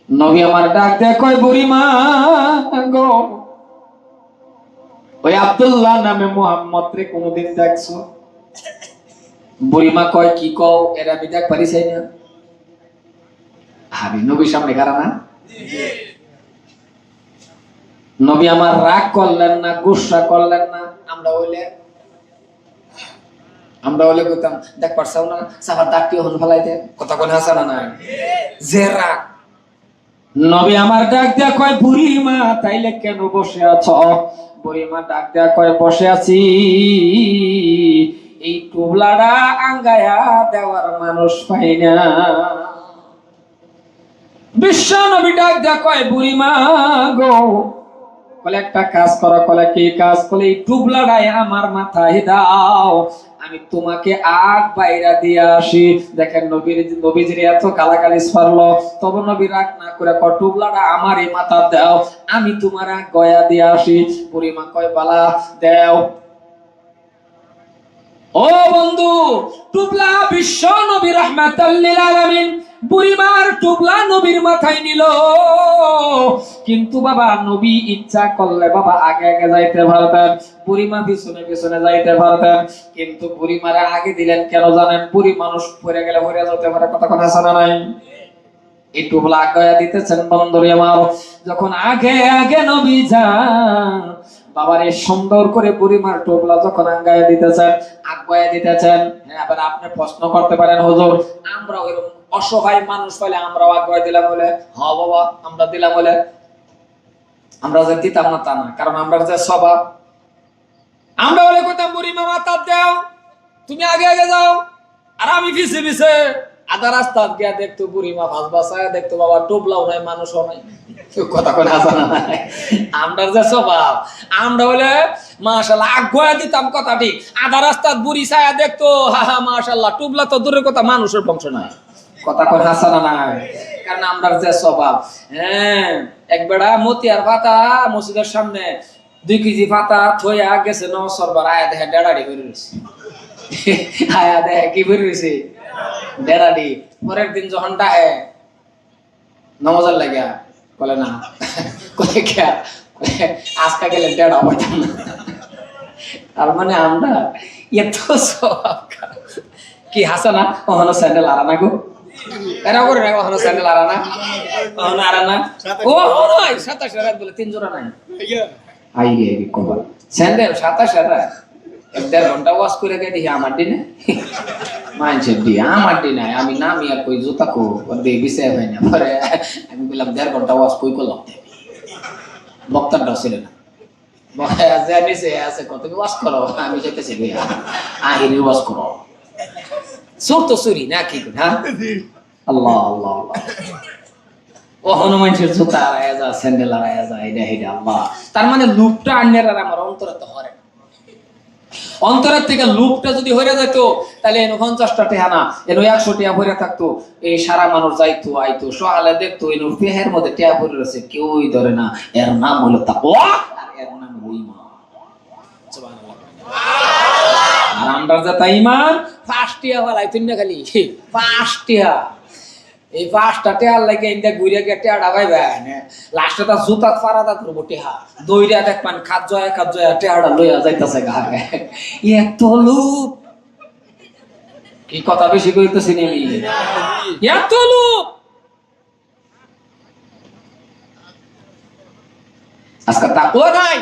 নবী আমার ডাক দেয়া কয় বুড়িমা গো ওই আব্দুল্লাহ নামে মুহাম্মদ রে কোনদিন দেখছো? বুড়িমা কয় কি কও, এরা আমি দেখ পারিস না। আরে নবীর সামনে কারা না? নবী আমার রাগ করলেন না, গুসা করলেন না। আমরা হলে কইতাম দেখ পারছাও না সাফার দাঁতটি হন ফেলাই দে, কথা কোন হাসা না নাই যে রাগ। নবী আমার ডাক দেয়া কয় বুড়িমা তাইলে কেন বসে আছো? বুড়িমা ডাক দেয়া কয় বসে আছি এই টুবলাটা আঙ্গায়া দেওয়ার মানুষ পাই না। বিশ্ব নবী ডাক দেয়া কয় বুড়িমা গো বলে একটা কাজ করো। বলে কি কাজ? বলে এই টুবলাটাই আমার মাথায় দাও, আমি তোমাকে আগ বাইরা দিয়ে আসি। দেখেন নবীজির এত গালাগালি ছড়লো, তবে নবী রাগ না করে কয় টুবলাটা আমার এই মাথা দাও, আমি তোমার আগ গয়া দিয়ে আসি। বুড়িমা কয় বালা দেও। ও বন্ধু, টুবলা বিশ্ব নবী রাহমাতাল লিল আলামিন বুড়িমার টুবলা নবীর মাথায় নিল, কিন্তু বাবা নবী ইচ্ছা করলে বাবা আগে আগে যাইতে পারতেন, বুড়িমা পিছনে পিছনে যাইতে পারতেন, কিন্তু বুড়িমারে আগে দিলেন কেন জানেন? বুড়ি মানুষ পড়ে গেলে পড়ে যেতে পারে, কথা কথা শোনা নাই। এই টুবলা আগায়া দিতেছেন বন্ধুরে আমার, যখন আগে আগে নবী যান বাবারে সুন্দর করে বুড়িমার টোপলা যখন আগায়া দিতেছেন আগায়া দিতেছেন। হ্যাঁ, আবার আপনি প্রশ্ন করতে পারেন হুজুর আমরা ওইরকম অসহায় মানুষ পাইলে আমরাও আগায়া দিলাম বলে? হ্যাঁ বাবা আমরা দিলাম বলে, আমরা যে দিতাম না তা না, কারণ আমরা যে স্বভাব, আমরা বলে কইতাম বুড়িমা মাথা দাও তুমি আগে আগে যাও আর আমি পিছে পিছে। আধা রাস্তা গিয়া দেখতো বুড়িমা ভাস বাসায় দেখতো বাবা টোপলাও নাই মানুষও নাই, কথা কই আসা না। আমরা যে স্বভাব, আমরা বলে মাশাআল্লাহ আগুয়া দিতাম, কথা ঠিক। আধা রাস্তা বুড়ি ছায়া দেখতো হা হা মাশাআল্লাহ, টুবলা তো দূরের কথা মানুষের বংশ নাই, কথা কই হাসা না নাই, কারণ আমরা যে স্বভাব। হ্যাঁ, একবেড়া মতিয়ার পাতা মসজিদের সামনে 2 কেজি পাতা থইয়া গেছে নসরবার, আয়া দেখে ডেড়াড়ি করে রয়েছে, আয়া দেখে কি করে রয়েছে ডেড়াড়ি। পরের দিন যখন ডাহে নমাজের লাগিয়া বলে না কয়ে কে আজকা গেলে ডেড়া পাইতাম না। তার মানে আমরা এত স্বভাব কি হাসা না, কখনো স্যান্ডেল আরা না গো, এরা করে না কখনো স্যান্ডেল আরা না, কখনো আরা না। ও নয় 27 রাত বলে 3 জোড়া নাই আই রে কবার স্যান্ডেল 27 রাত 1.5 ঘন্টা ওয়াশ করে গে দেখি আমার দিনে মানছে দি আমার দিনে আমি নামি আর কই জুতা কো দে বিছে ভাই না। পরে আমি বললাম 1.5 ঘন্টা ওয়াশ কই করলাম, বক্তাটা ছিল না জানিছে আছে কত ওয়াশ করো, আমি যেতেছি ভাইয়া আহিরি ওয়াশ করো সব তো চুরি না কি করে। হ্যাঁ আল্লাহ আল্লাহ আল্লাহ, ও হনুমানছের জুতা আড়াইয়া যা স্যান্ডেল আড়াইয়া যা এটা হেডা আল্লাহ। তার মানে লুপটা আন্যের আর আমার অন্তরে তো হরে, অন্তরের থেকে লুপটা যদি হয়ে যেত তাহলে এনে 50টা টেহা না এনে 100 টেহা ভরে থাকতো, এই সারা মানুষ যাইতো আইতো সকালে দেখতো এনে পেহের মধ্যে টেহা ভরে রয়েছে, কেউই ধরে না। এর নাম হলো তাকওয়া আর এর নাম হলো ঈমান। সুবহানাল্লাহ। আর আমরা যেটা ঈমান 5 টিয়া হলাই তিনটা খালি 5 টিয়া, এই 5টা টেহার লাগে ইন্দা ঘুরিয়া গিয়ে টেহাটা পাইবে না, লাস্টে তার জুতা ফারাদা করবো টেহা দইরা দেখবেন খাদ জয়া টেহাটা লইয়া যাইতেছে গায়ে। এত লোক কি কথা বেশি কইতেছি নি আমি? এত লোক আজকে তাকওয়া নাই,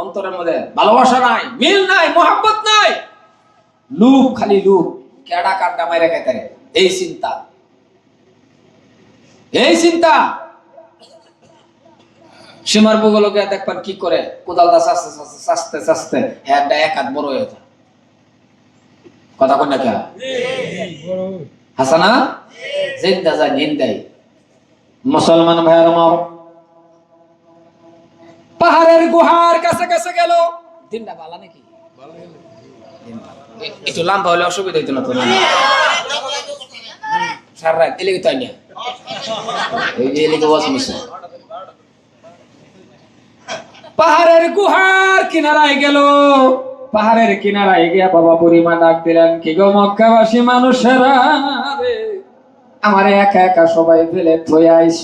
অন্তরের মধ্যে ভালোবাসা নাই, মিল নাই, মোহাব্বত নাই, লোক খালি লোক, কেডা কাড্ডা মাইরা খাইতে রে, এই চিন্তা, এই চিন্তা। সীমার বগলকে দেখবেন কি করে, কোদালটা চাচতে চাচতে চাচতে চাচতে হ্যাঁ এক হাত বড় হয়ে যায়। কথা কন না কে হাসানা জিন্দা যা নিন্দাই। মুসলমান ভাইয়ের আমার পাহাড়ের গুহার কাছে কাছে গেল। দিনটা ভালো নাকি? একটু লম্বা হলে অসুবিধা হইতো না তো? সারা রাত এলিগে তাই না, এই যে এলিগে বস মিশে পাহাড়ের গুহার কিনারায় গেল। পাহাড়ের কিনারায় গিয়া বাবা বুড়িমা ডাক দিলেন, কি গো মক্কাবাসী মানুষেরা রে, আমারে একা একা সবাই ফেলে থই আইছ।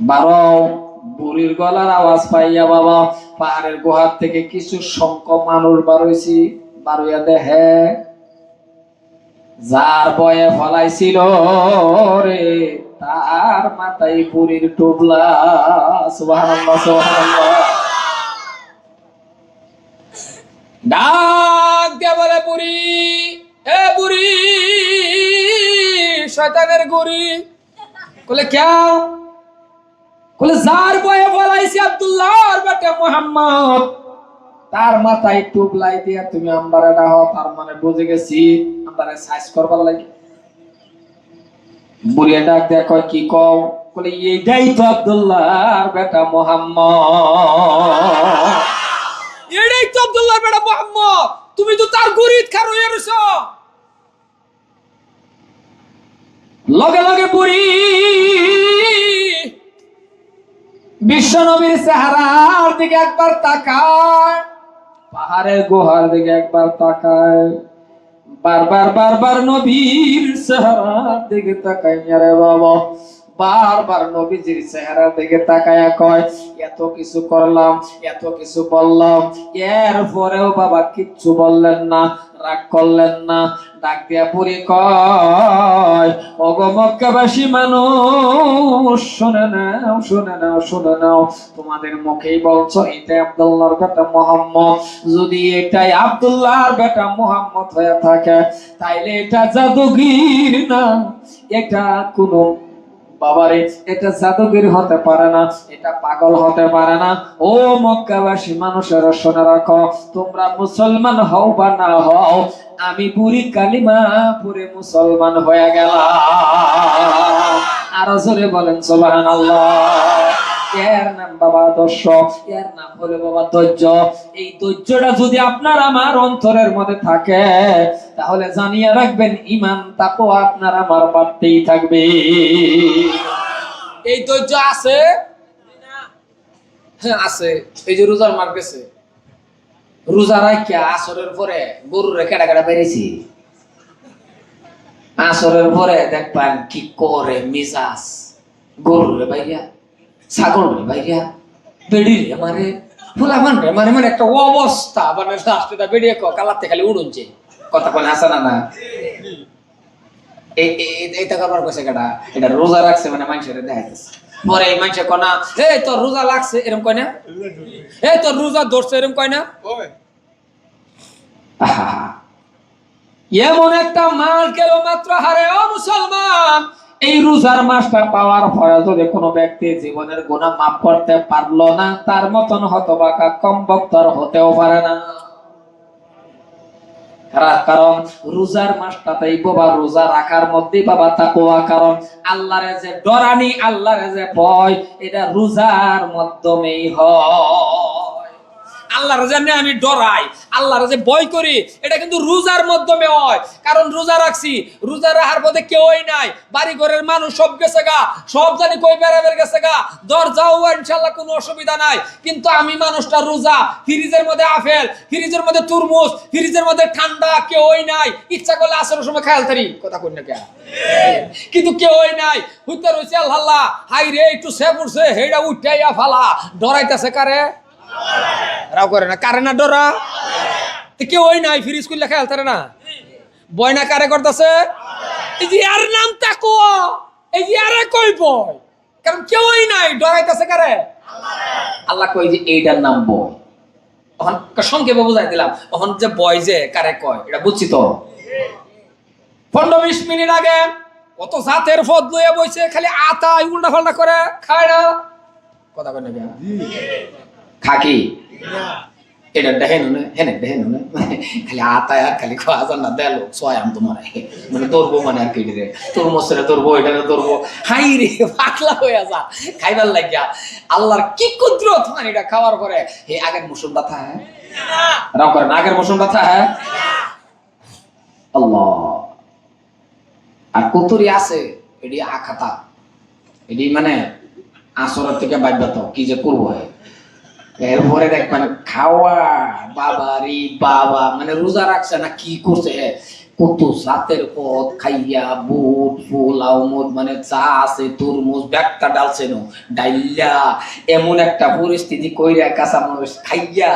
বারো বুড়ির গলার আওয়াজ পাইয়া বাবা পাহাড়ের গুহার থেকে কিছু সংখ্যক মানুষ বারইছি। বারইয়া দেখে যার বয়ে ফলাইছিল রে তার মাথায় বুড়ির টুবলা। সুবহানাল্লাহ সুবহানাল্লাহ। ডাক দিয়া বলে, বুড়ি এ বুড়ি, শয়তানের গুড়ি। বলে কে? বলে যার বয়ে ফলাইছি আব্দুল্লাহর বেটা মুহাম্মদ, তার মাথায় টুবলাই দিয়া তুমি আমবারে ডাহ। তার মানে বুঝে গেছি আমবারে সাইজ করবার লাগে। বুড়িয়া ডাক দেয়া কয়, কি কও? বলে এইটাই তো আব্দুল্লাহর বেটা মুহাম্মদ, এটাই তো আব্দুল্লাহর বেটা মুহাম্মদ, তুমি তো তার গুরিত খার হইয়া রইছো। লগে লগে বুড়ি বিশ্ব নবীর চেহারার দিকে একবার তাকায়, পাহাড়ের গুহার দিকে একবার তাকায়, বারবার বারবার নবীর চেহারার দিকে তাকায় রে বাবা, বারবার নবীজির চেহারার দিকে তাকায়া কয়, এত কিছু করলাম, এত কিছু বললাম, এরপরেও বাবা কিচ্ছু বললেন না, রাগ করলেন না। ডাক দিয়া বুড়ি কয়, ওগো মক্কাবাসী মানুষ, শুনে নাও শুনে নাও শুনে নাও, তোমাদের মুখেই বলছো এটাই আব্দুল্লাহর বেটা মুহাম্মদ। যদি এটাই আব্দুল্লাহর বেটা মুহাম্মদ হয়ে থাকে তাইলে এটা জাদুগির না, এটা কোনো বাবারে এটা জাদুগির হতে পারে না, এটা পাগল হতে পারে না। ও মক্কাবাসী মানুষেরা শুনে রাখো, তোমরা মুসলমান হও বা না হও, আমি বুড়ি কালিমা পড়ে মুসলমান হয়ে গেলাম। আরো জোরে বলেন সুবহানাল্লাহ। এর নাম বাবা আদর্শ, এর নাম হলো বাবা ধৈর্য। এই ধৈর্যটা যদি আপনার আমার অন্তরের মধ্যে থাকে তাহলে জানিয়ে রাখবেন ঈমান তাকওয়া আপনার আমার বাড়তেই থাকবে। এই ধৈর্য আছে, হ্যাঁ আছে। এই যে রোজার মার গেছে, রোজা রাখিয়া আসরের পরে গরুরে কেডা কেডা বেরিয়েছি, আসরের পরে দেখবেন কি করে মিজাজ, গরুরে বাইরিয়া, ছাগল রে ভাইয়া, বেড়ি রে মারে, ফুলা মান রে মারে, মানে একটা অবস্থা, মানে লাস্টে বেড়িয়ে কালাতে খালি উড়ুনছে। কথা বলে আসা না না, এইটা করবার কইছে কেডা, এটা রোজা রাখছে মানে মানুষের দেখাইতেছে। পরে এই মানুষে কনা, এই তোর রোজা লাগছে এরকম কয় না, এই তোর রোজা ধরছে এরকম কয় না। এমন একটা মাস গেল মাত্র হারে। ও মুসলমান, এই রোজার মাসটা পাওয়ার পরে যদি কোনো ব্যক্তি জীবনের গুনাহ মাফ করতে পারলো না, তার মতন হতভাগা কম বক্তর হতেও পারে না। কারণ রোজার মাসটাতেই বাবা রোজা রাখার মধ্যেই বাবা তাকওয়া, কারণ আল্লাহরে যে ডরানি, আল্লাহরে যে ভয়, এটা রোজার মাধ্যমেই হয়। আল্লাহর জানে আমি ডরাই, আল্লাহর যে ভয় করি, এটা কিন্তু রোজার মাধ্যমে হয়। কারণ রোজা রাখছি, রোজা রাখার পথে কেউই নাই, বাড়ি ঘরের মানুষ সব গেছে গা, সব জানি কই বেড়াবের গেছে গা, দরজাও ইনশাআল্লাহ কোনো অসুবিধা নাই। কিন্তু আমি মানুষটা রোজা, ফ্রিজের মধ্যে আপেল, ফ্রিজের মধ্যে তরমুজ, ফ্রিজের মধ্যে ঠান্ডা, কেউই নাই। ইচ্ছা করলে আসরের সময় খায়াল তারি, কথা কই না কে, কিন্তু কেউই নাই। হইতে রইছে আল্লাহ, হাই রে একটু সে পড়ছে, হেডা উঠাইয়া ফালা, ডরাইতেছে কারে? রাও করে না, কারে না ডরা? কেউ ওই নাই ফ্রিজ করলে খেয়াল তারে না বয়না কারে করতেছে এই যে আর নাম তাকো এই যে আরে কই বয় কারণ কেউই নাই ডরাইতেছে কারে আল্লাহ কই যে এইটার নাম বয়। তখন সংক্ষেপে বুঝাই দিলাম তখন যে বয় যে কারে কয় এটা বুঝছি তো 15-20 মিনিট আগে কত জাতের পদ লইয়া বইছে খালি আতা উল্টা পাল্টা করে খায় না কথা কয় না খাকি এটা দেখেন না হেনে দেখেন না খালি আতায় আর খালি খাওয়া যান না দেলো সোয়াম তোমার মানে ধরবো মানে আর কি রে তোর মসরে ধরবো এটা ধরবো হাই রে পাগলা হয়ে যা খাইবার লাগিয়া আল্লাহর কি কুদরত মানে এটা খাওয়ার পরে হে আগের মৌসুম ব্যথা হ্যাঁ রাও করেন আগের মৌসুম ব্যথা হ্যাঁ আল্লাহ আর কুতুরি আছে এটি আখাতা এটি মানে আসরের থেকে বাইবাত কি যে করবো এরপরে দেখবেন খাওয়া বাবা রে বাবা মানে রোজা রাখছে না কি করছে কত জাতের পথ খাইয়া বুট পোলাও মদ মানে চা আছে তরমুজ ব্যাগটা ডালছে নো ডাইল্লা এমন একটা পরিস্থিতি কইরা কাঁচা মরিচ খাইয়া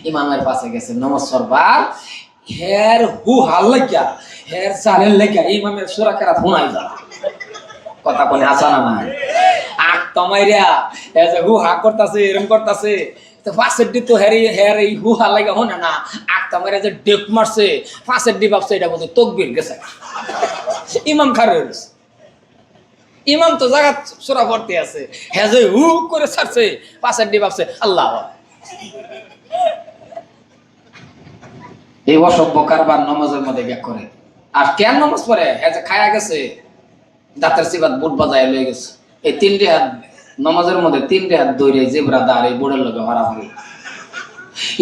ইমামের পাশে গেছে নমস্কার বার হের হু হাল লাগিয়া হের চালের লেগা ইমামের সূরা কেরাত শোনাই যা কথা কোনে আসানা না আক তমাইরা এ যে হু হা করতাছে এরকম করতাছে তো ফাঁসের ডি তো হের এই হু হা লাগা হনে না আক তমাইরা যে ডেক মারছে ফাঁসের ডি ভাবছে এটা বলতে তকবীর গেছে ইমাম খারুস ইমাম তো জায়গা সূরা পড়তে আছে হে যে হু করে ছাড়ছে ফাঁসের ডি ভাবছে আল্লাহ এই অসভ্য কারবার নামাজের মধ্যে গিয়া করে আর কেন নামাজ পড়ে হে যে খায়া গেছে দাঁতের সিবাত বুট বাজায় লয়ে গেছে এই 3টে হাত নামাজের মধ্যে 3টে হাত দৌড়ে জেবরা দাঁড় এই বুড়ের লগে হারাহারি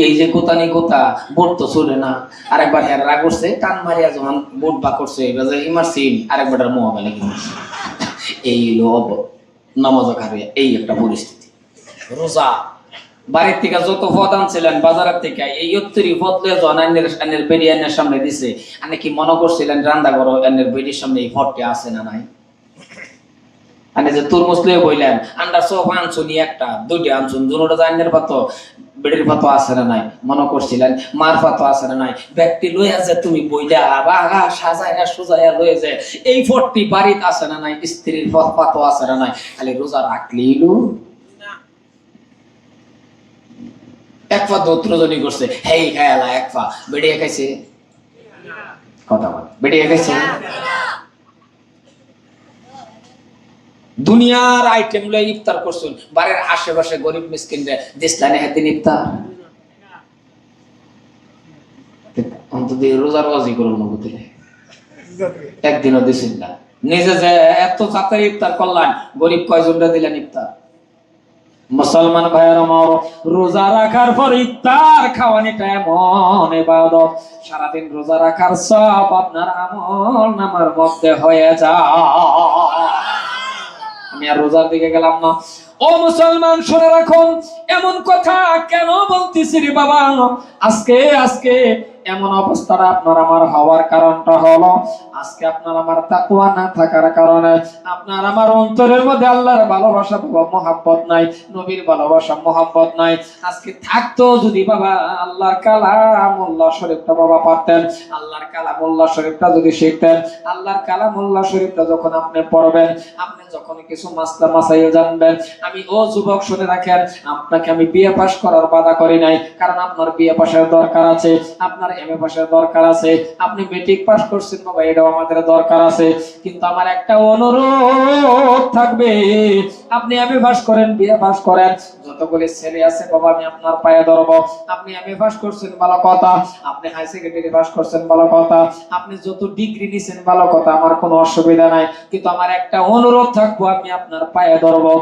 এই যে কোতানি কোতা বুট তো চলে না আরেকবার হের রাগ করছে টান মারিয়া যখন বুট বা করছে এবার যে ইমার্সিন আরেকবার মোবাইলে কিনছে এই লোভ নামাজ খারিয়া এই একটা পরিস্থিতি রোজা বাড়ির থেকে যত পদ আনছিলেন বাজারের থেকে এই 70 পদ লয়ে যখন আনের বেড়ি আনের সামনে দিছে আপনি কি মনে করছিলেন রান্না করো আনের বেড়ির সামনে এই পদটি আছে না নাই আনে যে তরমুজ লয়ে বইলেন আন্ডার সব আনছুনি একটা দুইটা আনছুন দুটোটা জানের পাত বেড়ির পাত আছে না নাই মনে করছিলেন মার পাত আছে না নাই ব্যক্তি লইয়া যে তুমি বইলা বাগা সাজায়া সুজায়া লয়ে যে এই পদটি বাড়িতে আছে না নাই স্ত্রীর পাত আছে না নাই খালি রোজা রাখলেইলু এক পা দোত্রজনী করছে হেই খায়ালা এক পা বেড়িয়ে খাইছে কথা বল বেড়িয়ে খাইছে দুনিয়ার আইটেম লয়ে ইফতার করছুন বাড়ির আশেপাশে গরিব মিসকিনরে দিসলানে হেদিন ইফতার অন্তত রোজার ওয়াজি করুন নবুতে একদিনও দিছেন না নিজে যে এত জাতের ইফতার করলেন গরিব কয়জনরা দিলেন ইফতার মুসলমান ভাইয়ের আমার রোজা রাখার পর ইফতার খাওয়ানিটা এমন ইবাদত সারাদিন রোজা রাখার সব আপনার আমল নামার মধ্যে হয়ে যায় আমি আর রোজার দিকে গেলাম না ও মুসলমান শুনে রাখুন এমন কথা কেন বলতেছি রে বাবা আজকে এমন অবস্থাটা আপনার আমার হওয়ার কারণটা হলো আজকে আপনার আমার তাকওয়া না থাকার কারণে আপনার আমার অন্তরের মধ্যে আল্লাহর ভালোবাসা বাবা মহব্বত নাই নবীর ভালোবাসা মহব্বত নাই আজকে থাকতো যদি বাবা আল্লাহর কালামুল্লাহ শরীফটা বাবা পারতেন আল্লাহর কালামুল্লাহ শরীফটা যদি শিখতেন আল্লাহর কালামুল্লাহ শরীফটা যখন আপনি পড়বেন আপনি যখন কিছু মাসলা মাসাইল জানবেন আমি ও যুবক শুনে রাখেন আপনাকে আমি বিয়ে পাস করার বাধা করি নাই কারণ আপনার বিয়ে পাশের দরকার আছে আপনার এমএ পাশের দরকার আছে আপনি মেট্রিক পাস করছেন বাবা এটাও আমাদের দরকার আছে কিন্তু আমার একটা অনুরোধ থাকবে আপনি এমএ পাস করেন বিয়ে পাস করেন যতগুলি ছেলে আছে বাবা আমি আপনার পায়ে ধরবো আপনি এমএ পাস করছেন ভালো কথা আপনি হাই সেকেন্ডারি পাস করছেন ভালো কথা আপনি যত ডিগ্রি নিছেন ভালো কথা আমার কোনো অসুবিধা নাই কিন্তু আমার একটা অনুরোধ থাকবো আমি আপনার পায়ে ধরবো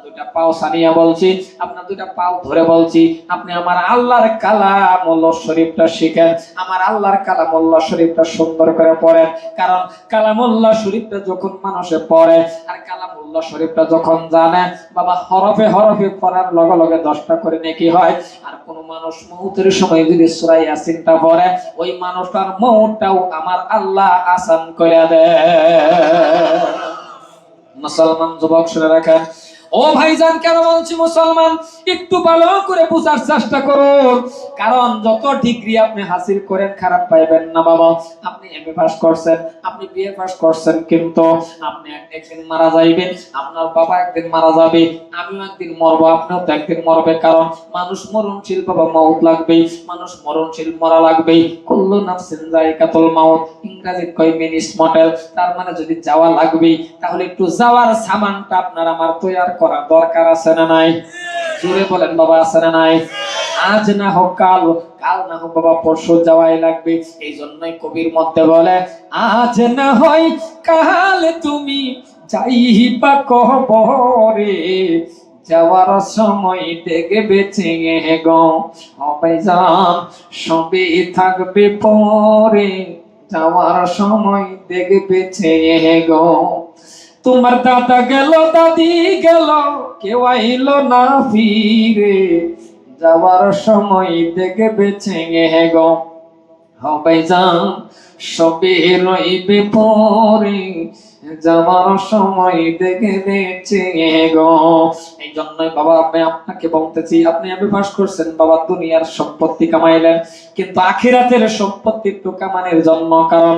দুইটা পাও সানিয়া বলছি আপনার দুইটা পাও ধরে বলছি আপনি আমার আল্লাহর কালামুল্লাহ শরীফটা শিখেন আমার আল্লাহর কালামুল্লাহ শরীফটা সুন্দর করে পড়েন কারণ কালামুল্লাহ শরীফটা যখন মানুষে পড়ে আর কালামুল্লাহ শরীফটা যখন জানে বাবা হরফে হরফে পড়ার লগে লগে 10টা করে নেকি হয় আর কোন মানুষ মউতের সময় যদি সূরা ইয়াসিনটা পড়ে ওই মানুষটার মউতটাও আমার আল্লাহ আসান করে দেয় মুসলমান যুবক শুনে রাখেন ও ও ভাইজান, কেন বলছি মুসলমান, একটু ভালো করে বোঝার চেষ্টা করুন। কারণ যত ডিগ্রি আপনি হাসিল করেন খারাপ পাইবেন না বাবা। আপনি এমএ পাস করছেন, আপনি বিএ পাস করছেন, কিন্তু আপনি একদিন মারা যাইবেন, আপনার বাবা একদিন মারা যাবে, আমিও একদিন মরবো, আপনিও তো একদিন মরবে। কারণ মানুষ মরণশীল বাবা, মাউত লাগবেই, মানুষ মরণশীল, মরা লাগবেই। কুল্লু নাফসিন যায়কাতুল মাউত, ইংরেজিতে কয় মিনিস মডেল, তার মানে যদি যাওয়া লাগবেই, তাহলে একটু যাওয়ার সামানটা আপনার আমার তৈরি করা দরকার আছে না নাই? জোরে বলেন বাবা, আছে না নাই? আজ না হোক কাল, কাল না হোক বাবা পরশু যাওয়াই লাগবে। এই জন্যই কবির মধ্যে বলে, আজ না হয় কাল তুমি যাইবা কবরে, যাওয়ার সময় দেখবে চেয়ে গো হবে যান, সবে থাকবে পরে, যাওয়ার সময় দেখবে চেয়ে গো। তোমার দাদা গেল, দাদি গেল, কেউ আইল না ফিরে, যাওয়ার সময় দেখবে চেয়ে গো হবে যান, সবে রইবে পরে, যাওয়ার সময় দেখবে চেয়ে গো। এই জন্যই বাবা আমি আপনাকে বলতেছি, আপনি এমএ পাস করছেন বাবা, দুনিয়ার সম্পত্তি কামাইলেন, কিন্তু আখিরাতের সম্পত্তি তো কামানোর জন্য। কারণ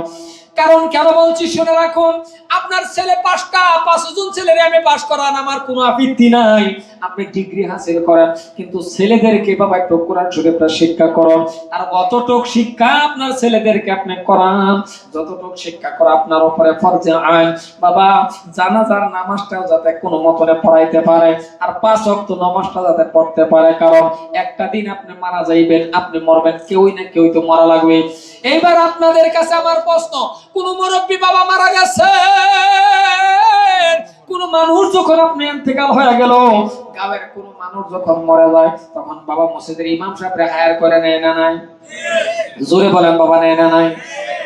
কারণ কেন বলছি শুনে রাখুন, আপনার ছেলে 5জন ছেলের এমএ পাস করান, আমার কোনো আপত্তি নাই, আপনি ডিগ্রি হাসিল করেন, কিন্তু ছেলেদেরকে বাবা একটু কোরআন শরীফটা শিক্ষা করুন। আর অতটুক শিক্ষা আপনার ছেলেদেরকে আপনি করান যতটুক শিক্ষা করা আপনার উপরে ফরজে আইন। বাবা জানাজার নামাজটাও যাতে কোনো মতনে পড়াইতে পারে, আর 5 ওয়াক্ত নামাজটা যাতে পড়তে পারে। কারণ একটা দিন আপনি মারা যাইবেন, আপনি মরবেন, কেউই না কেউই তো মারা লাগবে। এইবার আপনাদের কাছে আমার প্রশ্ন, কোন মুরব্বী বাবা মারা গেছে, কোন মানুষ যখন আপনি ইন্তেকাল হয়ে গেল, গাঁয়ের কোন মানুষ যখন মরে যায়, তখন বাবা মসজিদের ইমাম সাহেবরে হায়ার করে নেয় না নাই? জোরে বলেন বাবা, নেয় না নাই?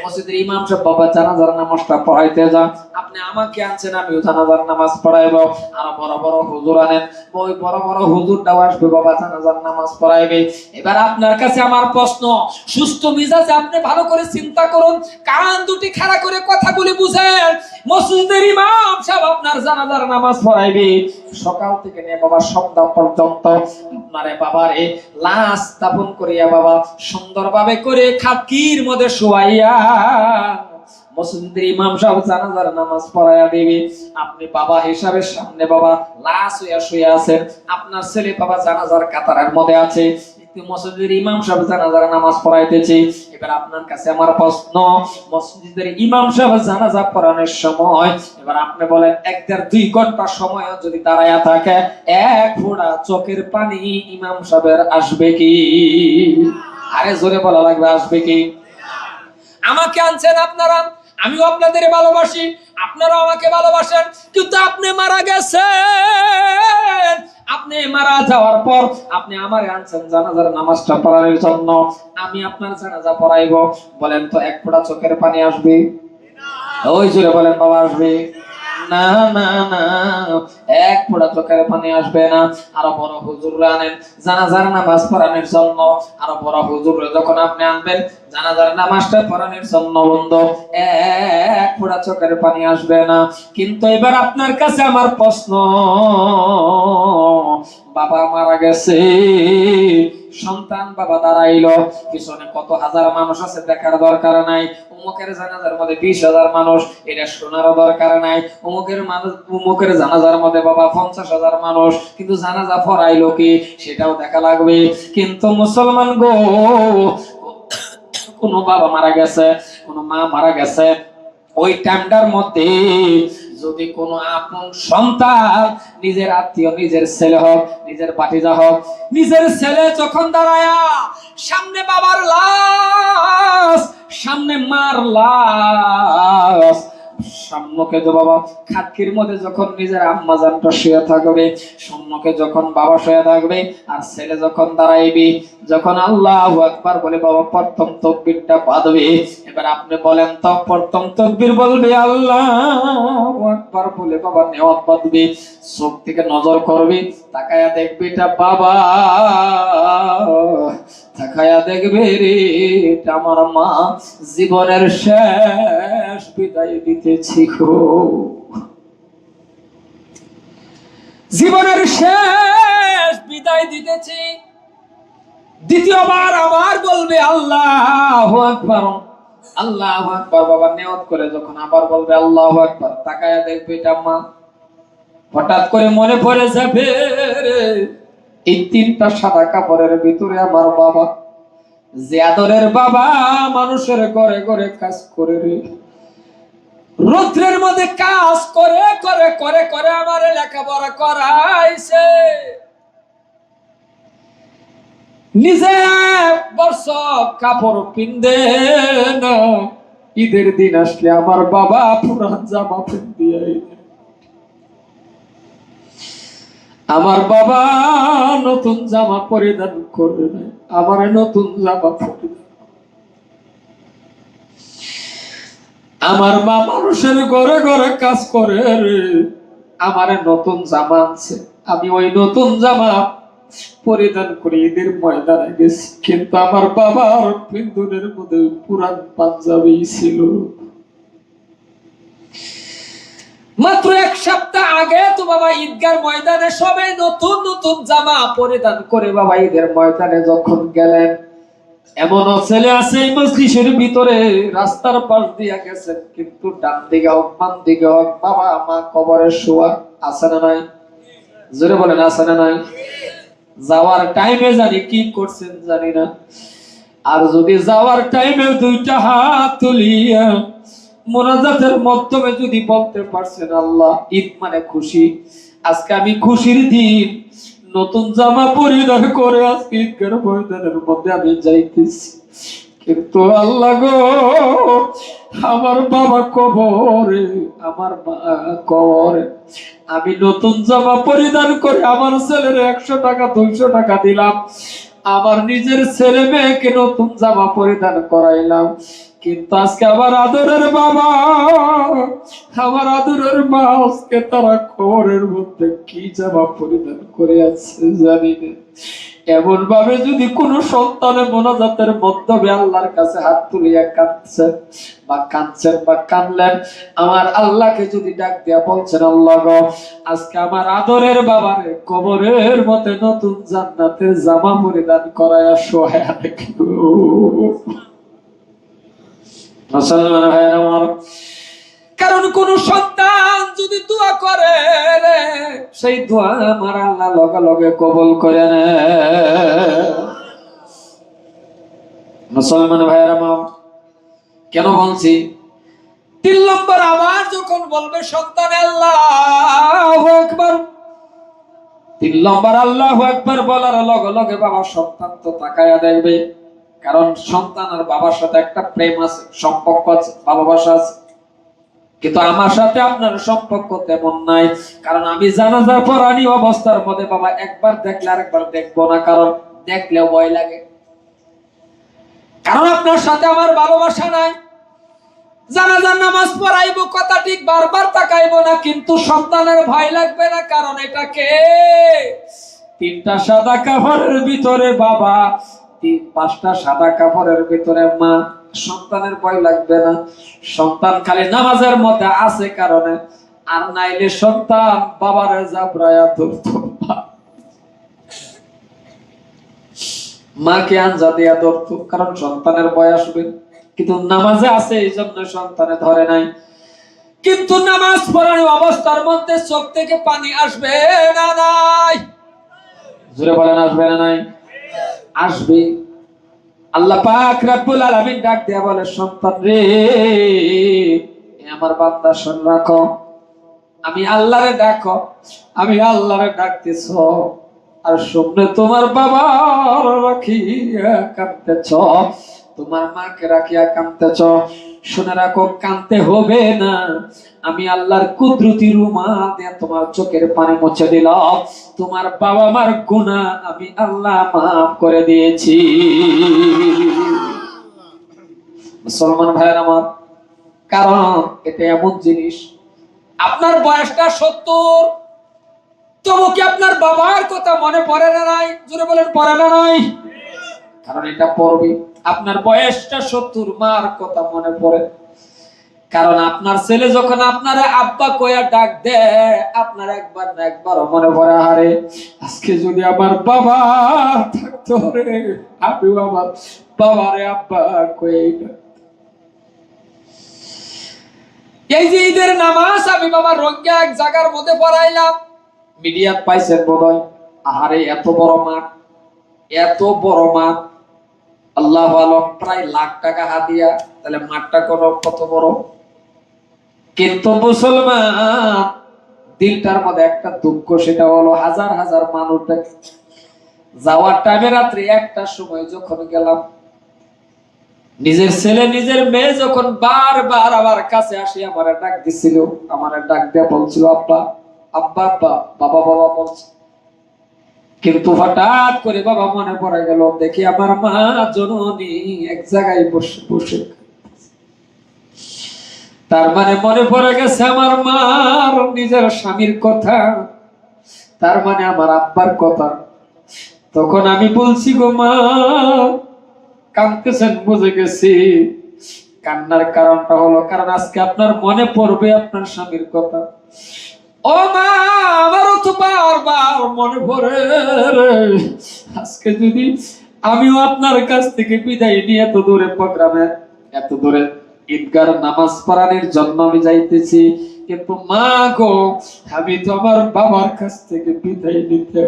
মসজিদের ইমাম সাহেব বাবা জানাজার নামাজটা পড়াইতে যান, আপনি আমাকে আনছেন, আমিও জানাজার নামাজ পড়াইবো। আর বড় বড় হুজুর আনেন, ওই বড় বড় হুজুরটাও আসবে বাবা জানাজার নামাজ পড়াইবে। এবার আপনার কাছে আমার প্রশ্ন, সুস্থ মিজাজে আপনি ভালো করে চিন্তা করুন, কান দুটি খাড়া করে কথাগুলি বুঝেন। মসজিদের ইমাম সাহেব আপনার জানাজার নামাজ পড়াইবে, সকাল থেকে নিয়ে বাবা সন্ধ্যা পর্যন্ত আপনারে বাবারে লাশ স্থাপন করিয়া বাবা সুন্দরভাবে করে খাকির মধ্যে শোয়াইয়া মসজিদের ইমাম সাহেব জানাজার নামাজ পড়াইয়া দিবে। আপনি বাবা হিসাবে সামনে বাবা লাশ হইয়া শুয়ে আছেন, আপনার ছেলে বাবা জানাজার কাতারের মধ্যে আছে, মসজিদের ইমাম সাহেব জানাজার নামাজ পড়াইতেছে। এবার আপনার কাছে আমার প্রশ্ন, মসজিদের ইমাম সাহেব জানাজা পড়ানোর সময় এবার আপনি বলেন 1-2 ঘন্টা সময় যদি দাঁড়ায়া থাকে, এক ফোঁটা চোখের পানি ইমাম সাহেবের আসবে কি? আরে জোরে বলা লাগবে, আসবে কি? আমাকে আনছেন আপনারা, আমিও আপনাদের ভালোবাসি, আপনারাও আমাকে ভালোবাসেন, কিন্তু আপনি মারা গেছেন। আপনি মারা যাওয়ার পর আপনি আমারে আনছেন জানাজার নামাজটা পড়ানোর জন্য, আমি আপনার জানাজা পড়াইবো, বলেন তো এক ফোঁটা চোখের পানি আসবে? ওই জোরে বলেন বাবা, আসবে? না না না, এক ফোঁটা চোখের পানি আসবে না। আরো বড় হুজুররা আনেন জানাজার নামাজ পড়ানোর জন্য, আরো বড় হুজুররা যখন আপনি আনবেন জানাজার নামাজটা পড়ানোর জন্য, বন্ধু এক ফোঁটা চোখের পানি আসবে না। কিন্তু এবার আপনার কাছে আমার প্রশ্ন, বাবা মারা গেছে, সন্তান বাবা দাঁড়াইলো, পিছনে কত হাজার মানুষ আছে দেখার দরকার নাই। অমুকের জানাজার মধ্যে 20,000 মানুষ, এটা শোনারও দরকার নাই। অমুকের জানাজার মধ্যে বাবা 50,000 মানুষ, কিন্তু জানাজা পড়াইলো কি সেটাও দেখা লাগবে। কিন্তু মুসলমান গো, কোন বাবা মারা গেছে, কোন মা মারা গেছে, ওই টাইমটার মধ্যে যদি কোনো আপন সন্তান, নিজের আত্মীয়, নিজের ছেলে হোক, নিজের ভাতিজা হোক, নিজের ছেলে যখন দাঁড়ায়া সামনে বাবার লাশ, সামনে মার লাশ, সম্মুখে যে বাবা খাটকির মধ্যে যখন নিজের আম্মা জানটা শুয়ে থাকবে, সম্মুখে যখন বাবা শুয়ে থাকবে, আর ছেলে যখন দাঁড়াইবে, যখন আল্লাহু আকবার বলে বাবা প্রথম তাকবীরটা বাঁধবে, এবার আপনি বলেন তো প্রথম তাকবীর বলবে, আল্লাহু আকবার বলে বাবা নেওয়াত বাঁধবে, চোখ থেকে নজর করবে, তাকায়া দেখবে এটা বাবা, তাকায়া দেখবে রে এটা আমার মা, জীবনের শেষ বিদায় দিতেছি গো। জীবনের শেষ বিদায় দিতেছি, দ্বিতীয়বার আবার বলবে আল্লাহু আকবার, আল্লাহু আকবার। বাবা নিয়ত করে যখন আবার বলবে আল্লাহু আকবার, তাকায়া দেখবে এটা মা। হঠাৎ করে মনে পড়ে যাবে এই তিনটা সাদা কাপড়ের ভিতরে আমার বাবা, যে আদরের বাবা মানুষের ঘরে ঘরে কাজ করে রে, রৌদ্রের মধ্যে কাজ করে করে করে করে আমার লেখাপড়া করাইছে, নিজে বর্ষ কাপড় পিন্দে না, ঈদের দিন আসলে আমার বাবা পুরান জামা পিন্দিয়ে, আমার বাবা নতুন জামা পরিধান করে না, আমার নতুন জামা পরিধান। আমার মা মানুষের ঘরে ঘরে কাজ করে রে, আমার নতুন জামা আনছে, আমি ওই নতুন জামা পরিধান করে ঈদের ময়দানে গেছি, কিন্তু আমার বাবার পিন্দুরের মধ্যে পুরান পাঞ্জাবি ছিল। মাত্র এক সপ্তাহ আগে তো বাবা ঈদগার ময়দানে সবাই নতুন নতুন জামা পরিধান করে বাবা ঈদের ময়দানে যখন গেলেন, এমনও ছেলে আছে এই মজলিসের ভিতরে রাস্তার পাশ দিয়া গেছেন, কিন্তু ডান দিকে হোক বাম দিকে হোক বাবা মা কবরে শোয়া, আছে না নাই? জোরে বলেন, আছে না নাই? যাওয়ার টাইমে জানি কি করছেন জানি না, আর যদি যাওয়ার টাইমে দুইটা হাত তুলিয়া মোনাজাতের মাধ্যমে যদি বলতে পারছেন আল্লাহ ঈদ মানে খুশি, আজকে আমি খুশির দিন, নতুন জামা পরিধান করে আজকে ঈদের ময়দানের মধ্যে আমি যাইতেছি, কিন্তু আল্লাহ গো আমার বাবা কবরে, আমার মা কবরে, আমি নতুন জামা পরিধান করে আমার ছেলের 100 টাকা 200 টাকা দিলাম, আমার নিজের ছেলে মেয়েকে নতুন জামা পরিধান করাইলাম, কিন্তু আজকে আমার আদরের বাবা, আমার আদরের মা আজকে তারা কবরের মধ্যে কি জামা পরিধান করে আছে জানি না। এমন ভাবে যদি কোন সন্তানের মোনাজাতের মাধ্যমে আল্লাহর কাছে হাত তুলিয়া কাঁদছেন বা কাঁদছেন বা কাঁদলেন, আমার আল্লাহকে যদি ডাক দিয়া বলছেন আল্লাহ গো আজকে আমার আদরের বাবারে কবরের মধ্যে নতুন জান্নাতের জামা পরিধান করায়া সহায় রাখো। মুসলমান ভাইরা আমার, কারণ কোন সন্তান যদি দোয়া করে রে, সেই দোয়া আমার আল্লাহ লগে লগে কবুল করে নেয়। মুসলমান ভাইরা আমার, কেন বলছি? 3 নম্বর আবার যখন বলবে সন্তান আল্লাহু আকবার, 3 নম্বর আল্লাহু আকবার বলার লগে লগে বাবা সন্তান তো তাকায়া দেখবে, কারণ সন্তান আর বাবার সাথে একটা প্রেম আছে, সম্পর্ক আছে, ভালোবাসা আছে, কিন্তু আমার সাথে আপনার সম্পর্ক তেমন নাই, কারণ আমি জানাজার পরানি অবস্থার মধ্যে বাবা একবার দেখলে আরেকবার দেখবো না, কারণ দেখলেও ভয় লাগে, কারণ আপনার সাথে আমার ভালোবাসা নাই। জানাজার নামাজ পড়াইবো কথা ঠিক, বারবার তাকাইবো না, কিন্তু সন্তানের ভয় লাগবে না, কারণ এটাকে 3টা সাদা কাপড়ের ভিতরে বাবা, 5টা সাদা কাপড়ের ভিতরে মা, সন্তানের ভয় লাগবে না। সন্তান খালি নামাজের মধ্যে আছে কারণে, আর নাইলে সন্তান বাবারে জাবরায়া ধরতো, মাকে আঞ্জা দিয়া ধরতো, কারণ সন্তানের ভয় আসবে, কিন্তু নামাজে আছে এই জন্য সন্তানে ধরে নাই। কিন্তু নামাজ পড়ার অবস্থার মধ্যে চোখ থেকে পানি আসবে না নাই? জোরে বলেন, আসবে না নাই? আসবে। আল্লাহ পাক রব্বুল আলামিন ডাক দিয়া বলে, সন্তান রে আমার বান্দা শুন রাখো, আমি আল্লাহরে ডাকো, আমি আল্লাহরে ডাকতেছ, আর শুনে তোমার বাবার রাখিয়া কাঁদতেছ, তোমার মাকে রাখিয়া কাঁদতেছ, শুনে রাখো কাঁদতে হবে না, আমি আল্লাহর কুদরতি রুমাল দিয়ে তোমার চোখের পানি মুছে দিলাম, তোমার বাবা মার গুনাহ আমি আল্লাহ মাফ করে দিয়েছি। মুসলমান ভাইয়ের আমার, কারণ এটা এমন জিনিস, আপনার বয়সটা 70, তবু কি আপনার বাবার কথা মনে পড়ে না নাই? জোরে বলেন, পড়ে না নাই? কারণ এটা পড়বে। আপনার বয়সটা 70, মার কথা মনে পড়ে, কারণ আপনার ছেলে যখন আপনারে আব্বা কয়া ডাক দেয়, আপনার একবার না একবারও মনে পড়ে, আরে আজকে যদি আমার বাবা থাকতো রে, আমিও আমার বাবারে আব্বা কয়ে ডাকতাম। এই যে ঈদের নামাজ আমি বাবা রঙ্গা এক জায়গার মধ্যে পড়াইলাম, মিডিয়া পাইছেন বোধ হয়। আহারে এত বড় মাঠ, এত বড় মাঠ, আল্লাহ আলম প্রায় লাখ টাকা হাতিয়া, তাহলে মাঠটা কত বড়। কিন্তু মুসলমান দিনটার মধ্যে একটা দুঃখ, সেটা হলো হাজার হাজার মানুষ দেখে। যাওয়ার টাইমে রাত্রি 1টার সময় যখন গেলাম, নিজের ছেলে নিজের মেয়ে যখন বারবার আমার কাছে আসি আমার ডাক দিছিল, আমার ডাক দিয়ে বলছিল আব্বা আব্বা আব্বা, বাবা বাবা বলছে। কিন্তু হঠাৎ করে বাবা মনে পড়ে গেল, দেখি আমার মা জননী এক জায়গায় বসে বসে। তার মানে মনে পড়ে গেছে আমার মার নিজের স্বামীর কথা, তার মানে আমার আব্বার কথা। তখন আমি বলছি, গো মা, কাঁদতেছেন বুঝে গেছি। কান্নার কারণটা হলো কারণ আজকে আপনার মনে পড়বে আপনার স্বামীর কথা। ও মা, আমারও তো বারবার মনে পড়ে রে। আজকে যদি আমিও আপনার কাছ থেকে বিদায় নিয়ে এত দূরে প্রোগ্রামে, এত দূরে ঈদগার নামাজ পড়ানোর জন্য আমি যাইতেছি, কিন্তু মা গো, আমি তো আমার বাবার কাছ থেকে বিদায় নিতে।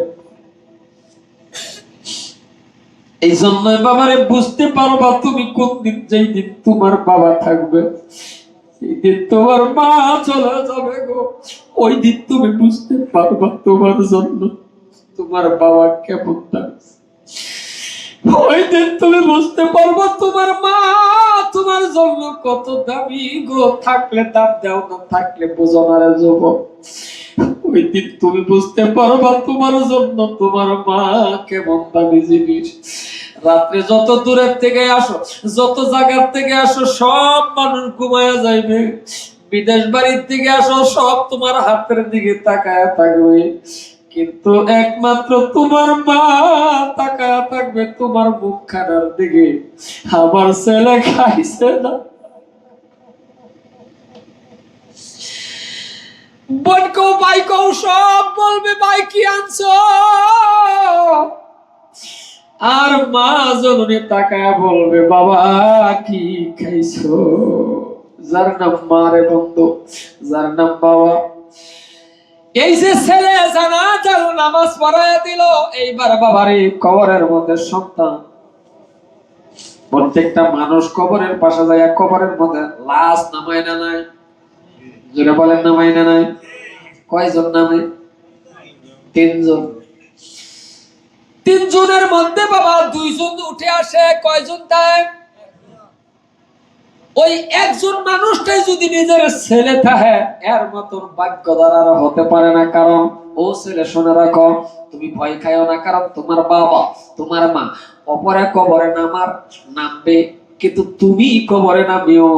এই জন্য বাবারে বুঝতে পারবা তুমি কোন দিন, যেই দিন তোমার বাবা থাকবে, এই দিন তোমার মা চলে যাবে গো, ওই দিন তুমি বুঝতে পারবা তোমার জন্য তোমার বাবা কেমন থাকছে। ওই দিন তুমি বুঝতে পারবা তোমার মা তোমার জন্য কত দামি গো। থাকলে দাম দেও, না থাকলে বোঝো না রে যুবক। ওই দিন তুমি বুঝতে পারবা তোমার জন্য তোমার মা কেমন দামি জিনিস। রাত্রে যত দূরের থেকে আসো, যত জায়গার থেকে আসো, সব মানুষ ঘুমায়া যাইবে। বিদেশ বাড়ির থেকে আসো, সব তোমার হাতের দিকে তাকায় থাকবে, কিন্তু একমাত্র তোমার মা তাকায় থাকবে তোমার মুখখানার দিকে। আমার ছেলে খাইছে না, বোনকেও ভাইকেও সব বলবে ভাই কি আনছো, আর মা জননী তাকায় বলবে বাবা কি খাইছো। যার নাম মা রে বন্ধু, যার নাম বাবা। এই যে ছেলে জানাজার নামাজ পড়ায় দিল, এইবার বাবারে কবরের মধ্যে সন্তান। প্রত্যেকটা মানুষ কবরের পাশে যায়, কবরের মধ্যে লাশ নামায় না নাই? জোরে বলেন নামায় না নাই? কয়জন নামে? 3 জন। 3 জনের মধ্যে বাবা 2 জন উঠে আসে, কয়জন তাই? ওই একজন মানুষটাই যদি নিজের ছেলে থাকে, এর মতন ভাগ্যদার আর হতে পারে না। কারণ ও ছেলে শুনে রাখো, তুমি ভয় খাইও না, কারণ তোমার বাবা তোমার মা অপরে কবরে নামবে, কিন্তু তুমি কবরে নামিও।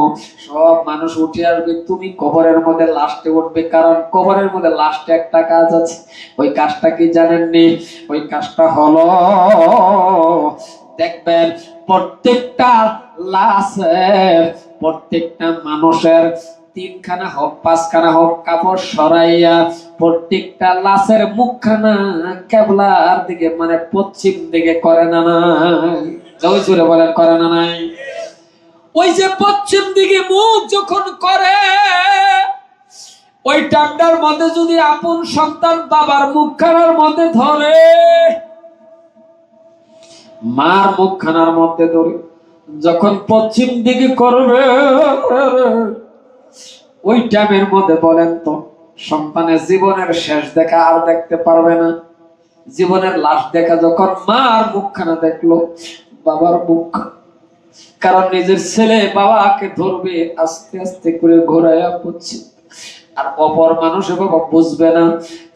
সব মানুষ উঠে আসবে, তুমি কবরের মধ্যে লাস্টে উঠবে। কারণ কবরের মধ্যে লাস্টে একটা কাজ আছে, ওই কাজটা কি জানেননি? ওই কাজটা হলো, দেখবেন প্রত্যেকটা লাশের, প্রত্যেকটা মানুষের 3খানা হোক 5খানা হোক কাপড় সরাইয়া প্রত্যেকটা লাশের মুখখানা কেবলার দিকে, মানে পশ্চিম দিকে করে না নাই? জয় জোরে বলেন, করে না নাই? ওই যে পশ্চিম দিকে মুখ যখন করে, ওই টান্ডার মধ্যে যদি আপন সন্তান বাবার মুখখানার মধ্যে ধরে, মার মুখখানার মধ্যে ধরে যখন পশ্চিম দিকে করবে, ওই টাইমের মধ্যে বলেন তো সন্তানের জীবনের শেষ দেখা আর দেখতে পারবে না। জীবনের লাশ দেখা যখন মার মুখখানা দেখলো, বাবার মুখ, কারণ নিজের ছেলে বাবাকে ধরবে, আস্তে আস্তে করে ঘোরাইয়া পড়ছে। আর অপর মানুষ বাবা বুঝবে না,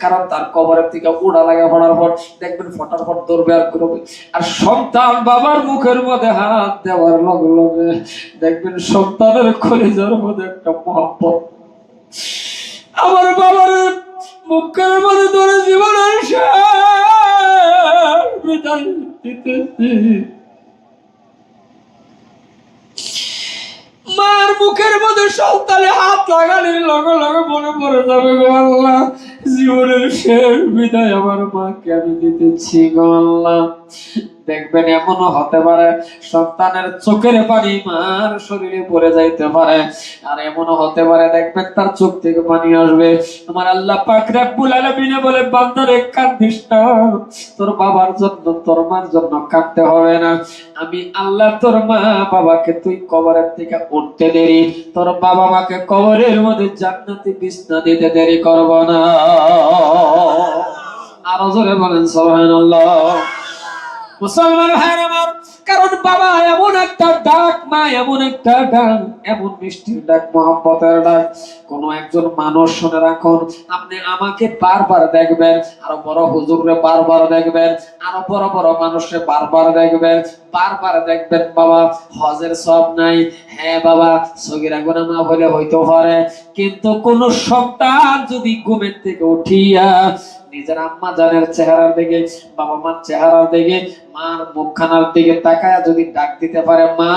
কারণ তার কবরের থেকে উড়া লাগা পড়ার পর দেখবেন ফটাফট ধরবে আর করবে। আর সন্তান বাবার মুখের মধ্যে হাত দেওয়ার লগে লগে দেখবেন সন্তানের কলিজার মধ্যে একটা মহব্বত, আমার বাবার মুখের মধ্যে ধরে জীবনের শেষ বিদায় দিতেছি। মার মুখের মধ্যে সন্তানের হাত লাগানোর লগে লগে মনে পড়ে যাবে গো আল্লাহ, জীবনের শেষ বিদায় আমার মাকে আমি দিতেছি গো আল্লাহ। দেখবেন এমনও হতে পারে সন্তানের চোখের পানি মার শরীরে পড়ে যাইতে পারে, আর এমনও হতে পারে দেখবেন তার চোখ থেকে পানি আসবে। আমার আল্লাহ পাক রব্বুল আলামিন বলে, বান্দারে কাঁদিস না, তোর বাবার জন্য তোর মার জন্য কাঁদতে হবে না। আমি আল্লাহ তোর মা বাবাকে তুই কবরের থেকে উঠতে দেরি, তোর বাবা মাকে কবরের মধ্যে জান্নাতি বিছনা দিতে দেরি করব না। আরো জোরে বলেন সুবহানাল্লাহ। মুসলমান ভাইরা আমার, কারণ বাবা এমন একটা ডাক, মা এমন একটা ডাক, এমন মিষ্টির ডাক, মহব্বতের ডাক। কোন একজন মানুষ শুনে রাখুন, আপনি আমাকে বারবার দেখবেন, আরো বড় হুজুররে বারবার দেখবেন, আরো বড় বড় মানুষরে বারবার দেখবেন, বারবার দেখবেন বাবা হজের সব নাই। হ্যাঁ বাবা, সগীরা গুনাহ মাফ হলে হইতে পারে, কিন্তু কোন সন্তান যদি ঘুমের থেকে উঠিয়া নিজের আম্মা জানের চেহারার দিকে, বাবা মার চেহারার দিকে, মার মুখখানার দিকে তাকায় যদি ডাক দিতে পারে মা,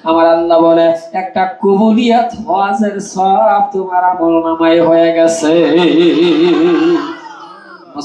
আমার আল্লাহ বলে একটা কবুলিয়াত হজের সব তোমার আমল নামায় হয়ে গেছে।